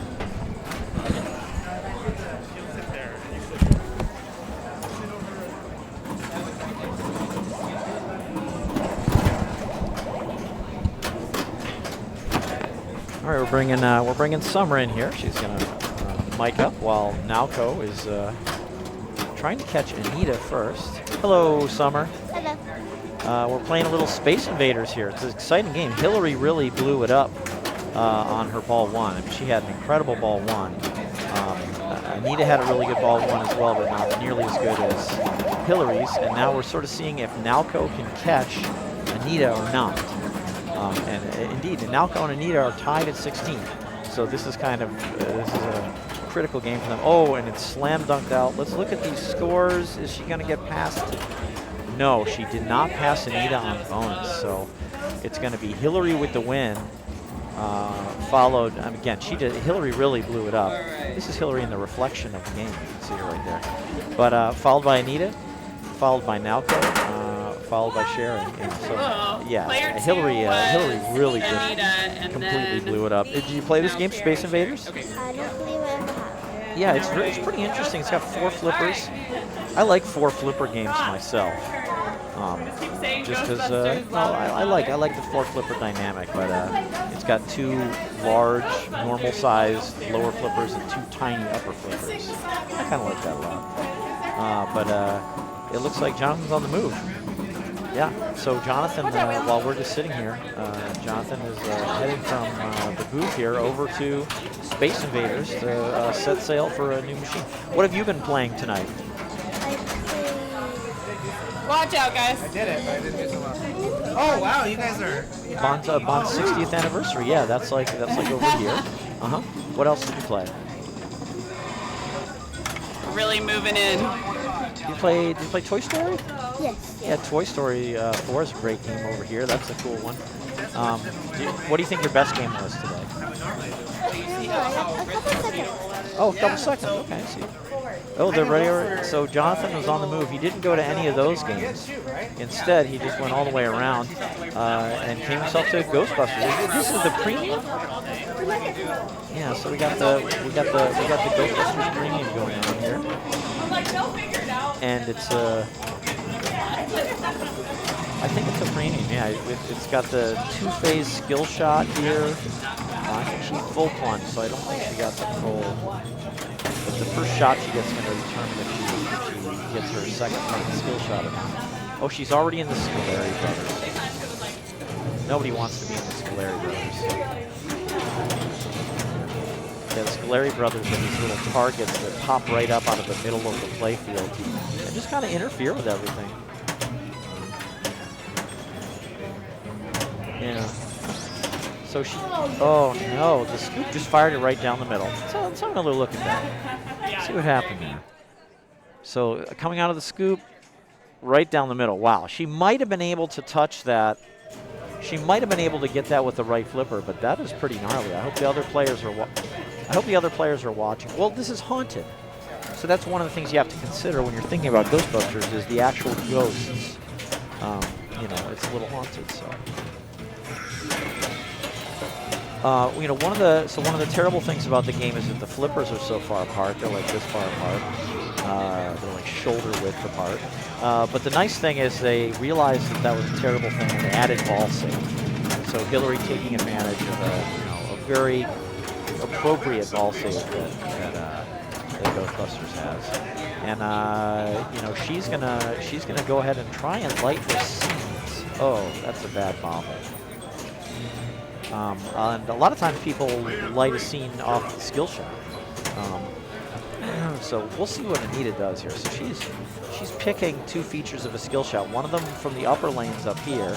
All right, we're bringing Summer in here. She's gonna mic up while Nalco is trying to catch Anita first. Hello, Summer. Hello. We're playing a little Space Invaders here. It's an exciting game. Hillary really blew it up on her ball 1. I mean, she had an incredible ball 1. Anita had a really good ball 1 as well, but not nearly as good as Hillary's. And now we're sort of seeing if Nalco can catch Anita or not. And indeed, Nalco and Anita are tied at 16. So this is kind of this is a critical game for them. Oh, and it's slam dunked out. Let's look at these scores. Is she going to get past? No, she did not pass Anita on bonus. So it's going to be Hillary with the win. Followed, again, Hillary really blew it up. This is Hillary in the reflection of the game. You can see her right there. But followed by Anita, followed by Nalco, followed by Sharon. And so, yeah, Hillary really just completely blew it up. Did you play this game, Space Invaders? I don't believe I ever have. Yeah, it's pretty interesting. It's got 4 flippers. I like 4 flipper games myself. Just because, I like the 4 flipper dynamic, but it's got 2 large, normal-sized lower flippers and 2 tiny upper flippers. I kind of like that a lot. But it looks like Jonathan's on the move. Yeah, so Jonathan, while we're just sitting here, Jonathan is heading from the booth here over to Space Invaders to set sail for a new machine. What have you been playing tonight? Watch out, guys. I did it, but I didn't do so well. Oh wow, you guys are. Bond's 60th anniversary. Yeah, that's like over here. What else did you play? Really moving in. Did you play Toy Story? Yes. Yeah, Toy Story 4 is a great game over here. That's a cool one. What do you think your best game was today? A couple seconds. Oh, a couple seconds. Okay, I see. Oh, they're ready. So Jonathan was on the move. He didn't go to any of those games. Instead, he just went all the way around and came himself to Ghostbusters. This is the premium. Yeah, so we got the Ghostbusters premium going on here, and it's I think it's a premium. Yeah, it's got the 2-phase skill shot here. I think she full plunge, so I don't think she got the full. But the first shot she gets is going to determine if she gets her second skill shot or not. Oh, she's already in the Scoleri Brothers. Nobody wants to be in the Scoleri Brothers. The Scolari brothers are these little targets that pop right up out of the middle of the playfield and just kind of interfere with everything. Yeah. So she, oh no, the scoop just fired it right down the middle. So let's have another look at that. See what happened there. So coming out of the scoop, right down the middle. Wow, she might have been able to touch that. She might have been able to get that with the right flipper, but that is pretty gnarly. I hope the other players are watching. Well, this is haunted. So that's one of the things you have to consider when you're thinking about Ghostbusters is the actual ghosts. You know, it's a little haunted, so. You know, one of the terrible things about the game is that the flippers are so far apart. They're like this far apart. They're like shoulder width apart. But the nice thing is they realized that that was a terrible thing and they added ball save. So Hillary taking advantage of a very appropriate ball save that Ghostbusters has. And you know, she's gonna go ahead and try and light the scenes. Oh, that's a bad bomb. And a lot of times people light a scene off the skill shot. So we'll see what Anita does here. So she's picking two features of a skill shot. One of them from the upper lanes up here,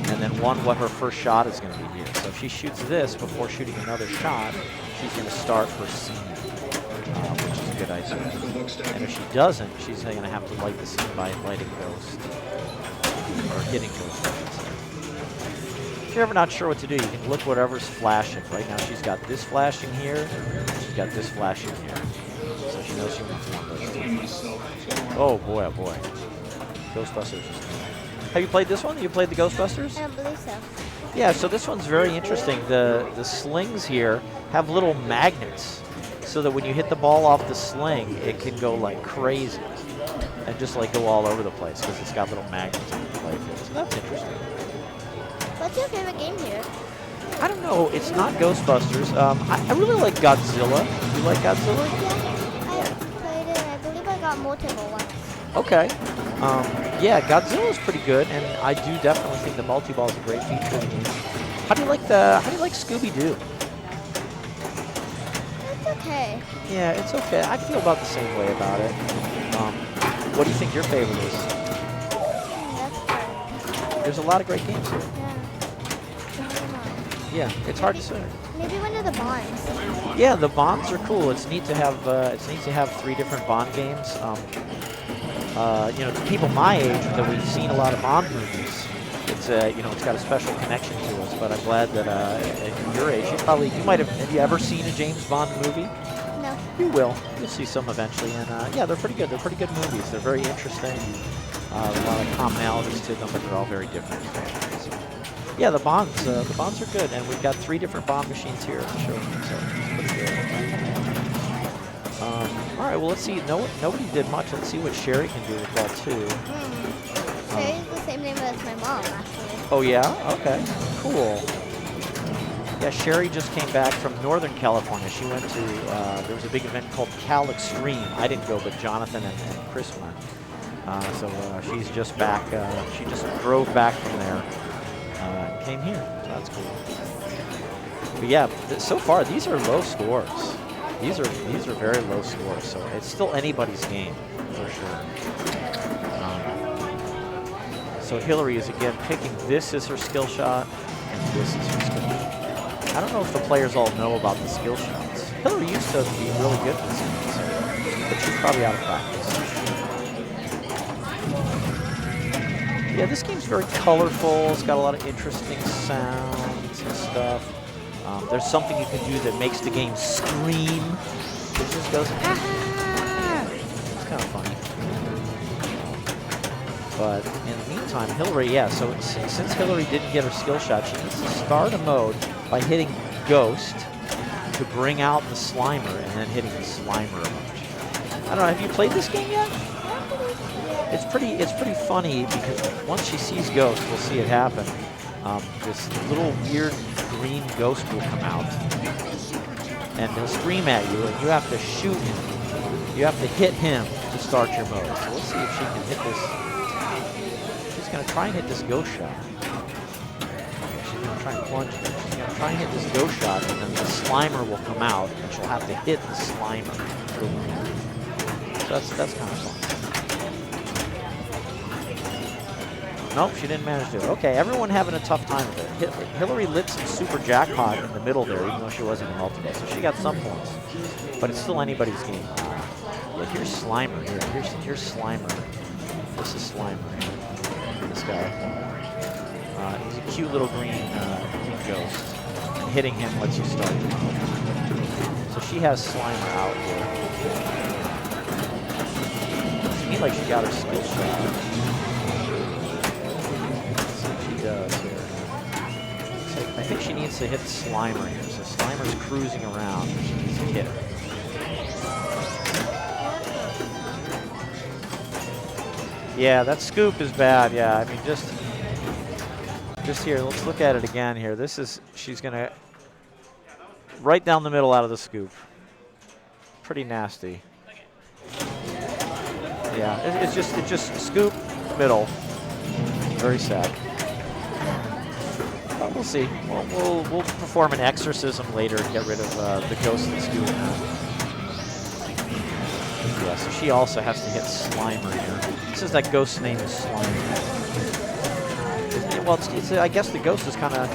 and then one what her first shot is going to be here. So if she shoots this before shooting another shot, she's going to start her scene, which is a good idea. And if she doesn't, she's going to have to light the scene by lighting Ghost, or hitting Ghost, I should say. If you're ever not sure what to do, you can look whatever's flashing. Right now she's got this flashing here, she's got this flashing here. So she knows she wants one of those two. Oh boy, oh boy. Ghostbusters. Have you played this one? You played the Ghostbusters? I don't believe so. Yeah, so this one's very interesting. The slings here have little magnets so that when you hit the ball off the sling, it can go like crazy and just like go all over the place because it's got little magnets on the playfield. So that's interesting. What's your favorite game here? I don't know. It's not Ghostbusters. I really like Godzilla. You like Godzilla? Yeah, I played it. I believe I got multiple ones. Okay. Yeah, Godzilla is pretty good, and I do definitely think the multi-ball is a great feature of the game. How do you like Scooby-Doo? It's okay. Yeah, it's okay. I feel about the same way about it. What do you think your favorite is? That's hard. There's a lot of great games here. Yeah, it's hard to say. Maybe one of the Bonds. Yeah, the Bonds are cool. It's neat to have 3 different Bond games. You know, to people my age that we've seen a lot of Bond movies, it's you know, it's got a special connection to us. But I'm glad that at your age, you might have you ever seen a James Bond movie? No. You will. You'll see some eventually, and yeah, they're pretty good. They're pretty good movies. They're very interesting. A lot of commonalities to them, but they're all very different. So, yeah, the Bonds are good, and we've got 3 different Bond machines here to show you, so it's pretty good. All right, well, let's see. Nobody did much. Let's see what Sherry can do with ball 2. Sherry's the same name as my mom, actually. Oh, yeah? Okay, cool. Yeah, Sherry just came back from Northern California. She went to, there was a big event called Cal Extreme. I didn't go, but Jonathan and Chris went. So she's just back. She just drove back from there and came here. So that's cool. But yeah, so far these are low scores. These are very low scores. So it's still anybody's game for sure. So Hillary is again picking this as her skill shot, and this is her skill shot. I don't know if the players all know about the skill shots. Hillary used to be really good at this, but she's probably out of practice. Yeah, this game's very colorful. It's got a lot of interesting sounds and stuff. There's something you can do that makes the game scream. It just goes, ah! It's kind of funny. But in the meantime, Hillary, yeah, so since Hillary didn't get her skill shot, she needs to start a mode by hitting Ghost to bring out the Slimer and then hitting the Slimer a bunch. I don't know, have you played this game yet? It's pretty funny because once she sees Ghost, we'll see it happen. This little weird green ghost will come out, and he'll scream at you, and you have to shoot him. You have to hit him to start your mode. So let's see if she can hit this. She's going to try and hit this ghost shot. She's going to try and plunge it. She's going to try and hit this ghost shot, and then the Slimer will come out, and she'll have to hit the Slimer. So that's kind of fun. Nope, she didn't manage to do it. Okay, everyone having a tough time with it. Hillary lit some super jackpot in the middle there, even though she wasn't in multiple, so she got some points. But it's still anybody's game. Yeah, here's Slimer here. Here's Slimer. This is Slimer. This guy. He's a cute little green ghost. And hitting him lets you start. So she has Slimer out here. To me, like she got her skill shot. Let's see what she does here. So I think she needs to hit Slimer here. So Slimer's cruising around. She needs to hit her. Yeah, that scoop is bad. Yeah, I mean, just here, let's look at it again here. This is, she's gonna right down the middle out of the scoop. Pretty nasty. Yeah, it's just scoop, middle. Very sad. But we'll see. We'll perform an exorcism later and get rid of the ghost and scoop. Yeah, so she also has to hit Slimer here. This is that ghost's name is Slimer. Well, I guess the ghost is kind of,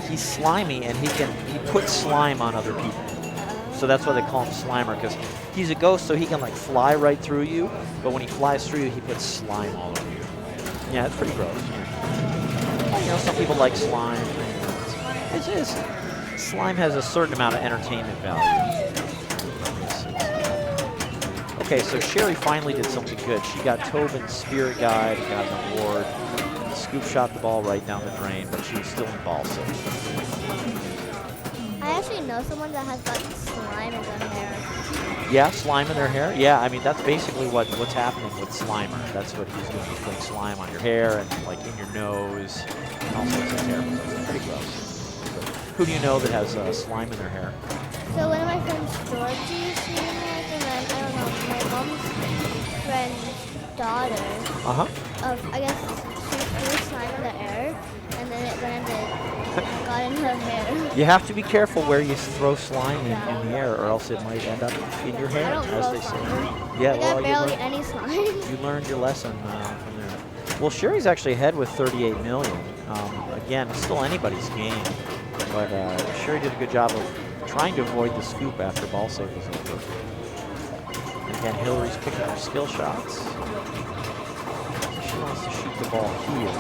he's slimy and he puts slime on other people. So that's why they call him Slimer, because he's a ghost, so he can like fly right through you, but when he flies through you, he puts slime all over you. Yeah, it's pretty gross. Well, you know, some people like slime. It's just, slime has a certain amount of entertainment value. Okay, so Sherry finally did something good. She got Tobin's Spirit Guide, got an award. Scoop shot the ball right down the drain, but she was still in ball safe. I actually know someone that has got slime in their hair. Yeah, slime in their hair. Yeah, I mean that's basically what's happening with Slimer. That's what he's doing. He's putting slime on your hair and like in your nose and all sorts of hair. It's pretty gross. Who do you know that has slime in their hair? So one of my friends, Georgie, she has, and then I don't know, my mom's friend's daughter. I guess she threw slime in the air, and then it got in her hair. You have to be careful where you throw slime in the air, or else it might end up in your hair. I don't throw slime. Yeah, I got barely any slime. You learned your lesson from there. Well, Sherry's actually ahead with 38 million. Again, it's still anybody's game, but Sherry did a good job of trying to avoid the scoop after ball save was over. And again, Hillary's picking her skill shots. She wants to shoot the ball here.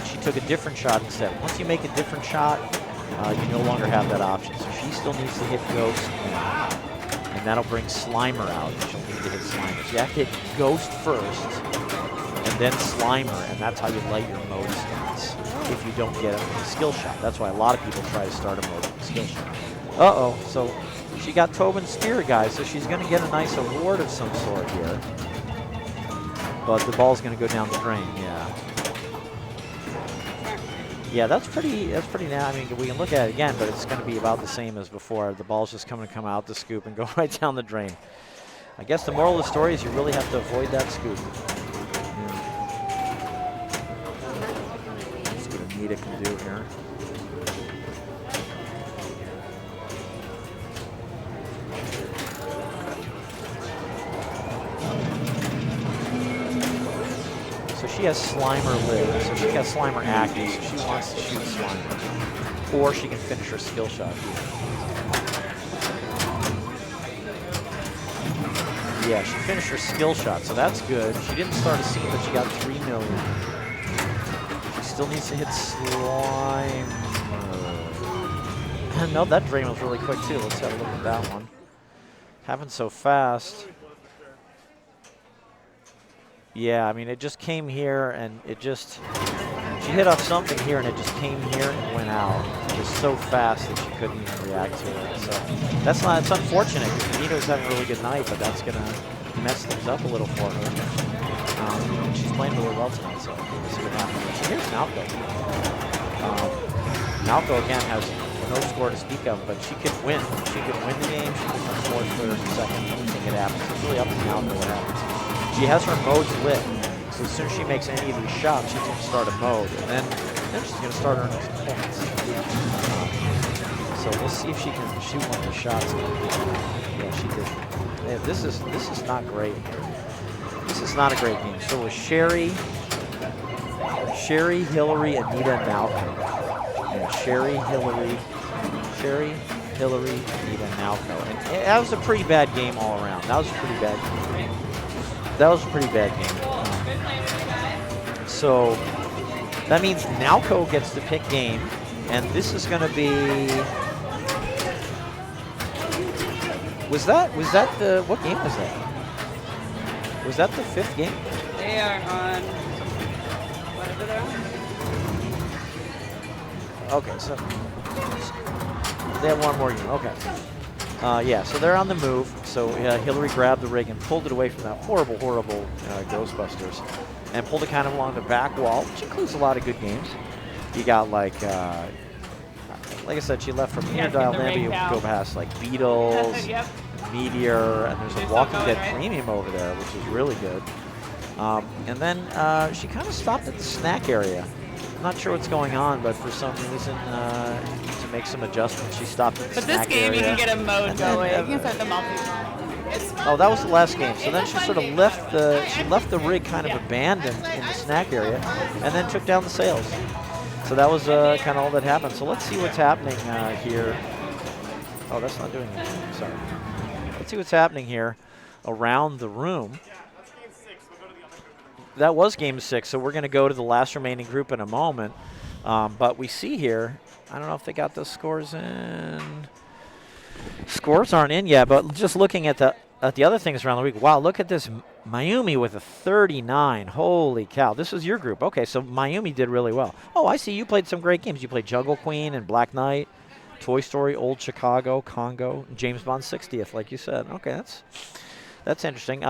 She took a different shot instead. Once you make a different shot, you no longer have that option. So she still needs to hit Ghost, and that'll bring Slimer out. She'll need to hit Slimer. So you have to hit Ghost first, and then Slimer, and that's how you light your mode stats if you don't get a skill shot. That's why a lot of people try to start a mode with a skill shot. Uh-oh, so she got Tobin's Spirit Guide, so she's going to get a nice award of some sort here. But the ball's going to go down the drain, yeah. Yeah, that's pretty now. I mean, we can look at it again, but it's going to be about the same as before. The ball's just going to come out the scoop and go right down the drain. I guess the moral of the story is you really have to avoid that scoop. Let's see what Anita can do here. So she has Slimer lit, so she has Slimer active, so she wants to shoot Slimer. Or she can finish her skill shot here. Yeah, she finished her skill shot, so that's good. She didn't start a scene, but she got 3 million. She still needs to hit Slimer. No, that drain was really quick too. Let's have a look at that one. Happened so fast. Yeah, I mean, it just came here and it just, she hit off something here and it just came here and went out. It was so fast that she couldn't even react to it. So that's not, it's unfortunate because Anita's having a really good night, but that's going to mess things up a little for her. She's playing really well tonight, so we'll see what happens. So here's Malco. Malco again has no score to speak of, but she could win. She could win the game. She could come fourth, third, second, anything could happen. It's really up to Malco what happens. She has her modes lit, So as soon as she makes any of these shots, she's going to start a mode, and then she's going to start earning some points. So we'll see if she can shoot one of the shots. Yeah, she did. Yeah, this is not great. This is not a great game. So with Sherry, Hillary, Anita, Nalco. Yeah, Sherry, Hillary, Anita, Nalco. And that was a pretty bad game all around. That was a pretty bad game. So that means Nalco gets to pick game, and this is going to be. Was that the what game was that? Was that the 5th game? They are on whatever they're on. Okay, so they have one more game. Okay. Yeah, so they're on the move. So Hillary grabbed the rig and pulled it away from that horrible Ghostbusters, and pulled it kind of along the back wall, which includes a lot of good games. You got like I said, she left from here dial Lambie. You go past like Beatles, Yep. Meteor, and there's a Walking Dead Premium over there, which is really good. And then she kind of stopped at the snack area. I'm not sure what's going on, but for some reason, to make some adjustments, she stopped at the But this snack game, area. you can get a mode And then, going. You can start the multi. Oh, that was the last game. So then she sort of left the rig kind of abandoned in the snack area, and then took down the sails. So that was kind of all that happened. So let's see what's happening here. Oh, that's not doing anything. Sorry. Let's see what's happening here around the room. That was game 6, so we're going to go to the last remaining group in a moment. But we see here, I don't know if they got those scores in. Scores aren't in yet, but just looking at the other things around the week. Wow, look at this. Mayumi with a 39. Holy cow. This was your group. Okay, so Mayumi did really well. Oh, I see. You played some great games. You played Jungle Queen and Black Knight, Toy Story, Old Chicago, Congo, James Bond 60th, like you said. Okay, that's interesting.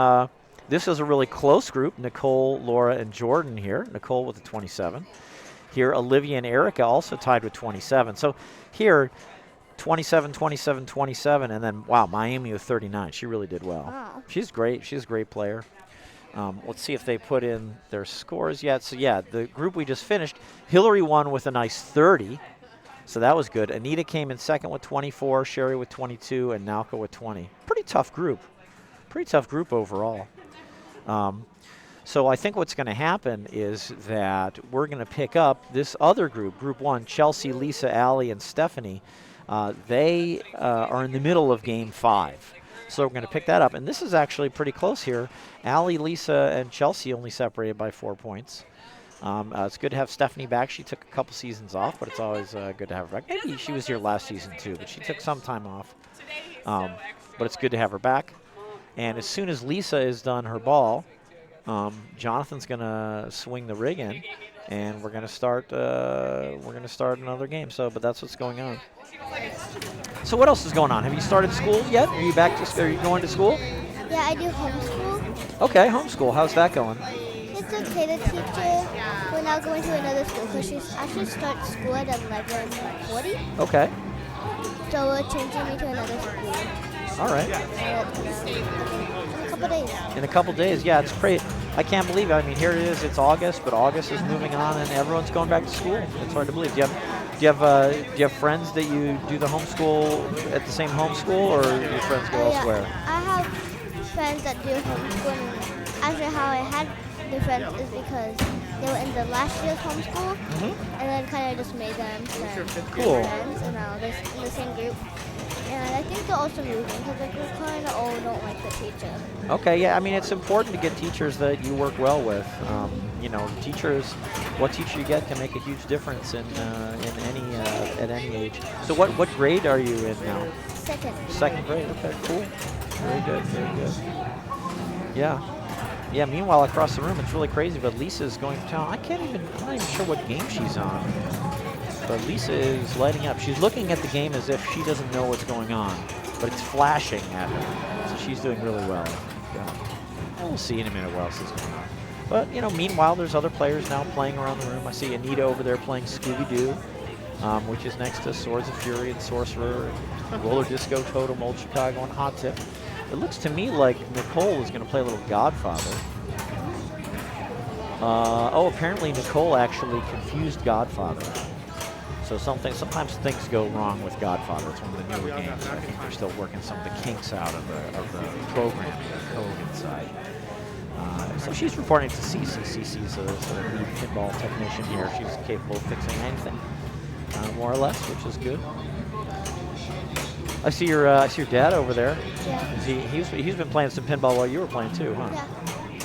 This is a really close group. Nicole, Laura, and Jordan here. Nicole with a 27. Here, Olivia and Erica also tied with 27. So here, 27, 27, 27, and then, wow, Miami with 39. She really did well. Wow. She's great. She's a great player. Let's see if they put in their scores yet. So, yeah, the group we just finished, Hillary won with a nice 30. So that was good. Anita came in second with 24, Sherry with 22, and Nalco with 20. Pretty tough group. Pretty tough group overall. So I think what's going to happen is that we're going to pick up this other group, Group 1, Chelsea, Lisa, Allie, and Stephanie. They are in the middle of Game 5. So we're going to pick that up. And this is actually pretty close here. Allie, Lisa, and Chelsea only separated by 4 points. It's good to have Stephanie back. She took a couple seasons off, but it's always good to have her back. Maybe she was here last season too, but she took some time off. But it's good to have her back. And as soon as Lisa is done her ball, Jonathan's going to swing the rig in, and we're going to start. Another game. So, but that's what's going on. So, what else is going on? Have you started school yet? Are you back to? Are you going to school? Yeah, I do homeschool. Okay, homeschool. How's that going? It's okay. The teacher, we're now going to another school because she actually starts school at 11:40. Okay. So we're changing me to another school. All right. In a couple days. In a couple days, yeah, it's great. I can't believe it. I mean, here it is. It's August, but August is moving on, and everyone's going back to school. It's hard to believe. Do you have friends that you do the homeschool at the same homeschool, or do your friends go elsewhere? Yeah, I have friends that do homeschool. And actually, how I had the friends is because they were in the last year's homeschool, and then kind of just made them Cool. friends, and now they're in the same group. And I think they're also moving because they kind of all don't like the teacher. Okay, yeah. I mean, it's important to get teachers that you work well with. Teachers, what teacher you get can make a huge difference in any at any age. So, what grade are you in now? Second grade. Okay, cool. Very good. Very good. Yeah. Yeah. Meanwhile, across the room, it's really crazy. But Lisa's going to town. I'm not even sure what game she's on. But Lisa is lighting up. She's looking at the game as if she doesn't know what's going on, but it's flashing at her. So she's doing really well. We'll see in a minute what else is going on. But, meanwhile, there's other players now playing around the room. I see Anita over there playing Scooby-Doo, which is next to Swords of Fury and Sorcerer, and Roller Disco Totem, Old Chicago, and Hot Tip. It looks to me like Nicole is going to play a little Godfather. Apparently Nicole actually confused Godfather. So sometimes things go wrong with Godfather. It's one of the newer games. I think they're still working some of the kinks out of the program, the code inside. So she's reporting to CC. CC's a lead pinball technician here. She's capable of fixing anything, more or less, which is good. I see your dad over there. Yeah. He's been playing some pinball while you were playing too, huh? Yeah.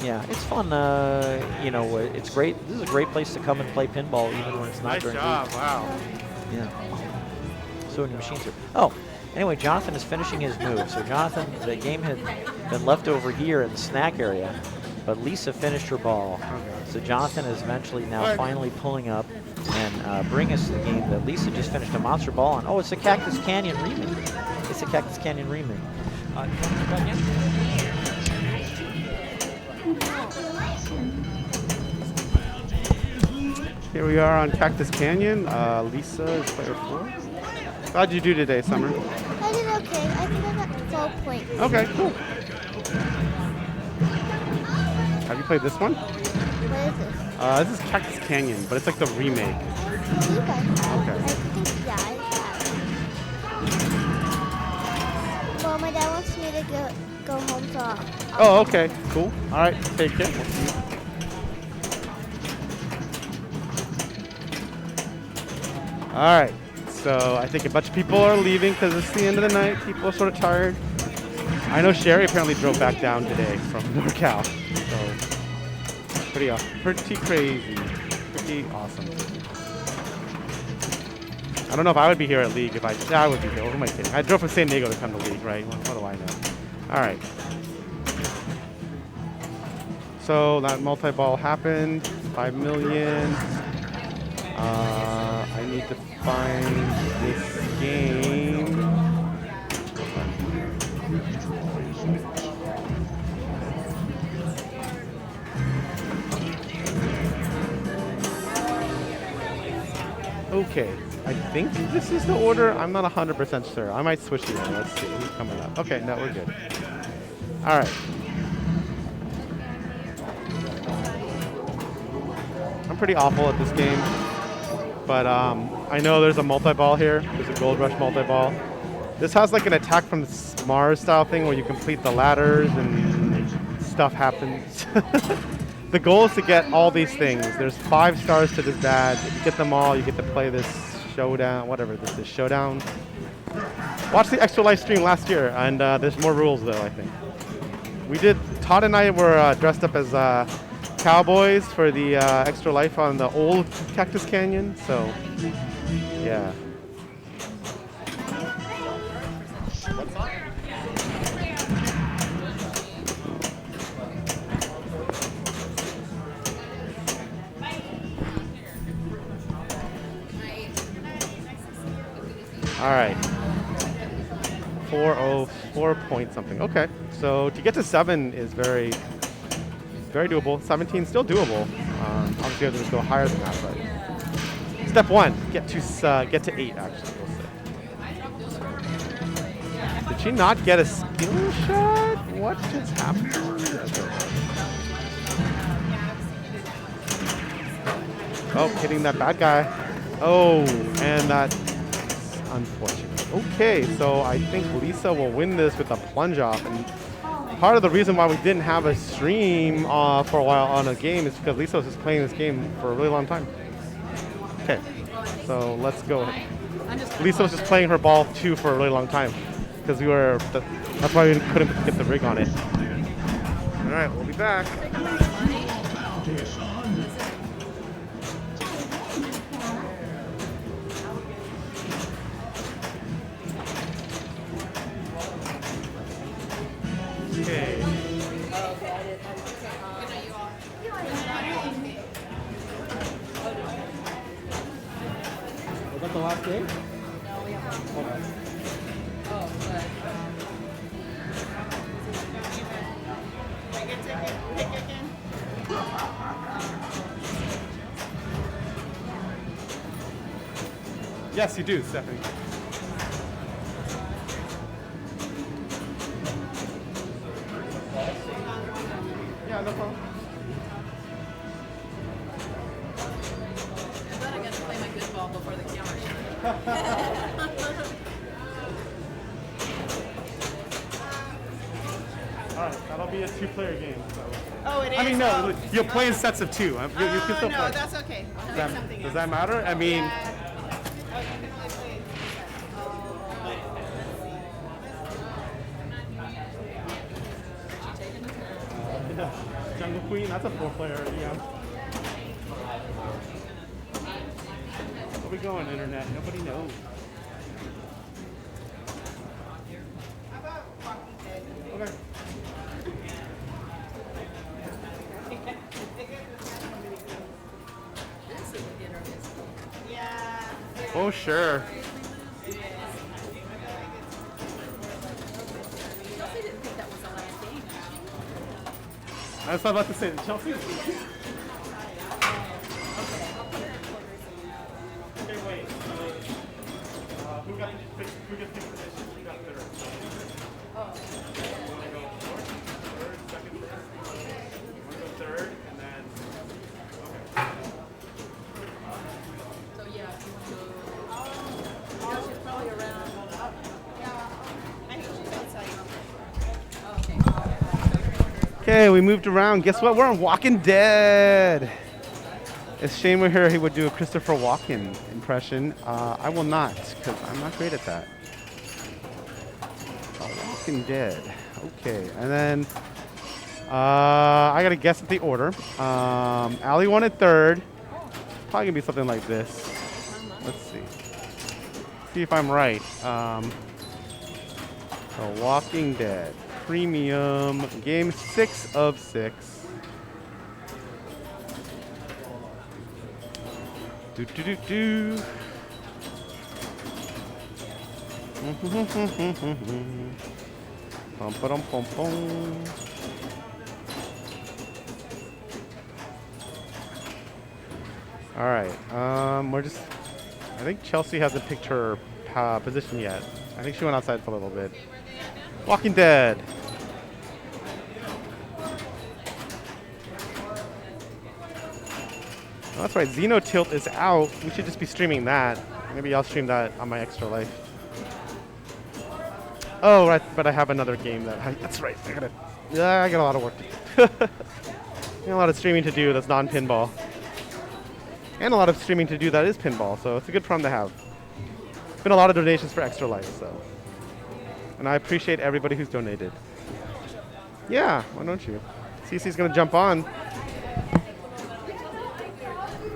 Yeah, it's fun. It's great. This is a great place to come and play pinball, even when it's not Nice during job. week. Wow. Yeah. So many machines here. Oh, anyway, Jonathan is finishing his move. So Jonathan, the game had been left over here in the snack area, but Lisa finished her ball. So Jonathan is eventually now finally pulling up and bring us to the game that Lisa just finished a monster ball on. Oh, it's a Cactus Canyon remake. It's a Cactus Canyon remake. You want to come back in? Here we are on Cactus Canyon. Lisa is player 4. How'd you do today, Summer? I did okay. I think I got 12 points. Okay, cool. Have you played this one? What is this? This is Cactus Canyon, but it's like the remake. I think I have. Okay. I think, yeah, I have. Well, my dad wants me to go home, so I'll Oh, okay, cool. All right, take care. We'll see you. All right, so I think a bunch of people are leaving because it's the end of the night. People are sort of tired. I know Sherry apparently drove back down today from NorCal, so pretty crazy, pretty awesome. I don't know if I would be here at League if I would be here. What am I kidding? I drove from San Diego to come to League, right? What do I know? All right. So that multi-ball happened. 5 million. I need to find this game. Okay, I think this is the order. I'm not 100% sure. I might switch it. Let's see who's coming up. Okay, no, we're good. All right. I'm pretty awful at this game, but I know there's a multi-ball here. There's a Gold Rush multi-ball. This has like an attack from Mars style thing where you complete the ladders and stuff happens. The goal is to get all these things. There's 5 stars to this badge. If you get them all, you get to play this showdown, whatever this is, showdown. Watch the Extra Life stream last year, and there's more rules though, I think. Todd and I were dressed up as cowboys for the Extra Life on the old Cactus Canyon, so yeah. All right. 404 point something. Okay. So to get to 7 is very doable. 17 still doable. Obviously, you have to go higher than that, but step 1, get to 8. Actually, we'll say. Did she not get a skill shot? What just happened? Oh, hitting that bad guy. Oh, and that's unfortunate. Okay, so I think Lisa will win this with a plunge off, and part of the reason why we didn't have a stream for a while on a game is because Lisa was just playing this game for a really long time. Okay, so let's go. Lisa was just playing her ball 2 for a really long time because that's why we couldn't get the rig on it. All right, we'll be back. Okay. Was that the last game? No, we have one. Okay. Oh, good. Take it, pick again. Yes, you do, Stephanie. Yeah, no problem. All right, that'll be a 2-player game. So. Oh, it is? I mean, no, Oh. you'll play in sets of 2. You can still no, play. that's okay. I'll pick something Does else. that matter? I mean, Yeah. Oh, you can play. Jungle Queen, that's a 4-player, yeah. Where we going, Internet? Nobody knows. Okay. Oh, sure. I was about to say that Chelsea. Okay, wait. Who gets the position? Who got third? Want to go fourth, third, second, first? Want to go third, and then. Okay. So yeah, if you want to go. She's probably around. Yeah. I think she's outside. Okay, we moved around. Guess what? We're on Walking Dead. If Shane were here, he would do a Christopher Walken impression. I will not, because I'm not great at that. Walking Dead. Okay, and then I gotta guess at the order. Allie wanted third. Probably gonna be something like this. Let's see. See if I'm right. So Walking Dead. Premium, game 6 of 6. Do do do do. Pum pum pum pum. All right. We're just. I think Chelsea hasn't picked her position yet. I think she went outside for a little bit. Walking Dead. Oh, that's right, Xenotilt is out. We should just be streaming that. Maybe I'll stream that on my Extra Life. Oh, right, but I have another game that's right. I got a lot of work to do. I got a lot of streaming to do that's non-pinball. And a lot of streaming to do that is pinball, so it's a good problem to have. It's been a lot of donations for Extra Life, so. And I appreciate everybody who's donated. Yeah, why don't you? Cece's gonna jump on.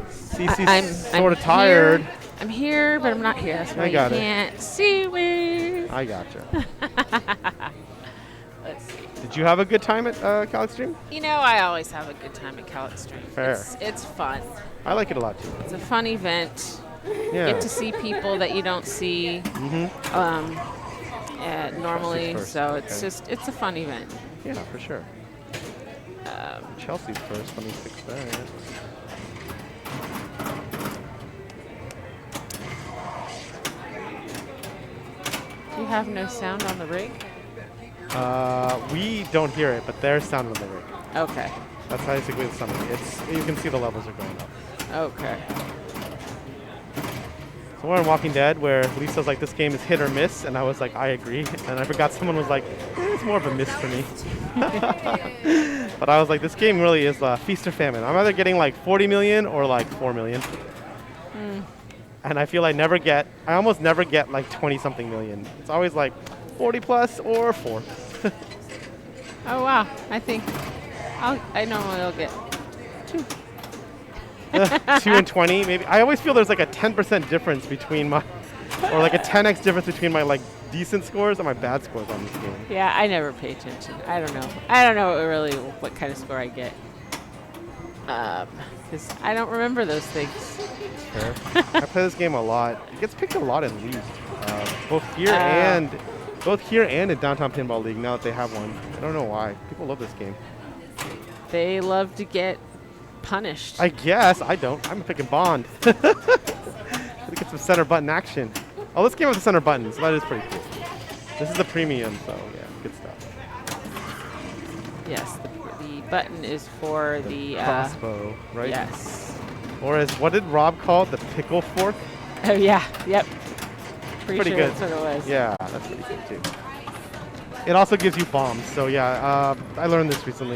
Cece's sort of tired. Here. I'm here, but I'm not here. That's why you can't see me. I gotcha. Let's see. Did you have a good time at Cal Extreme? You know, I always have a good time at Cal Extreme. Fair. It's fun. I like it a lot too. It's a fun event. Yeah. Get to see people that you don't see normally. So it's just, it's a fun event. Yeah, for sure. Chelsea's first. Let me fix that. You have no sound on the rig? We don't hear it, but there's sound on the rig. Okay. That's basically the summary. You can see the levels are going up. Okay. So we're on Walking Dead, where Lisa's like, this game is hit or miss, and I was like, I agree. And I forgot someone was like, it's more of a miss for me. But I was like, this game really is feast or famine. I'm either getting like 40 million or like 4 million. And I feel I almost never get like 20-something million. It's always like 40 plus or 4. Oh, wow. I think I normally will get 2. 2 and 20, maybe. I always feel there's like a 10% difference between or like a 10x difference between my like decent scores and my bad scores on this game. Yeah, I never pay attention. I don't know. I don't know really what kind of score I get. Because I don't remember those things. Fair. I play this game a lot. It gets picked a lot in leagues, both here and in Downtown Pinball League. Now that they have one, I don't know why. People love this game. They love to get punished. I guess I don't. I'm picking Bond. Gotta get some center button action. Oh, this game has a center button, so that is pretty cool. This is the premium, so yeah, good stuff. Yes, the button is for the crossbow, right? Yes. Or as what did Rob call it, the pickle fork? Oh yeah, yep. Pretty sure good. That's what it was. Yeah, that's pretty good too. It also gives you bombs. So yeah, I learned this recently.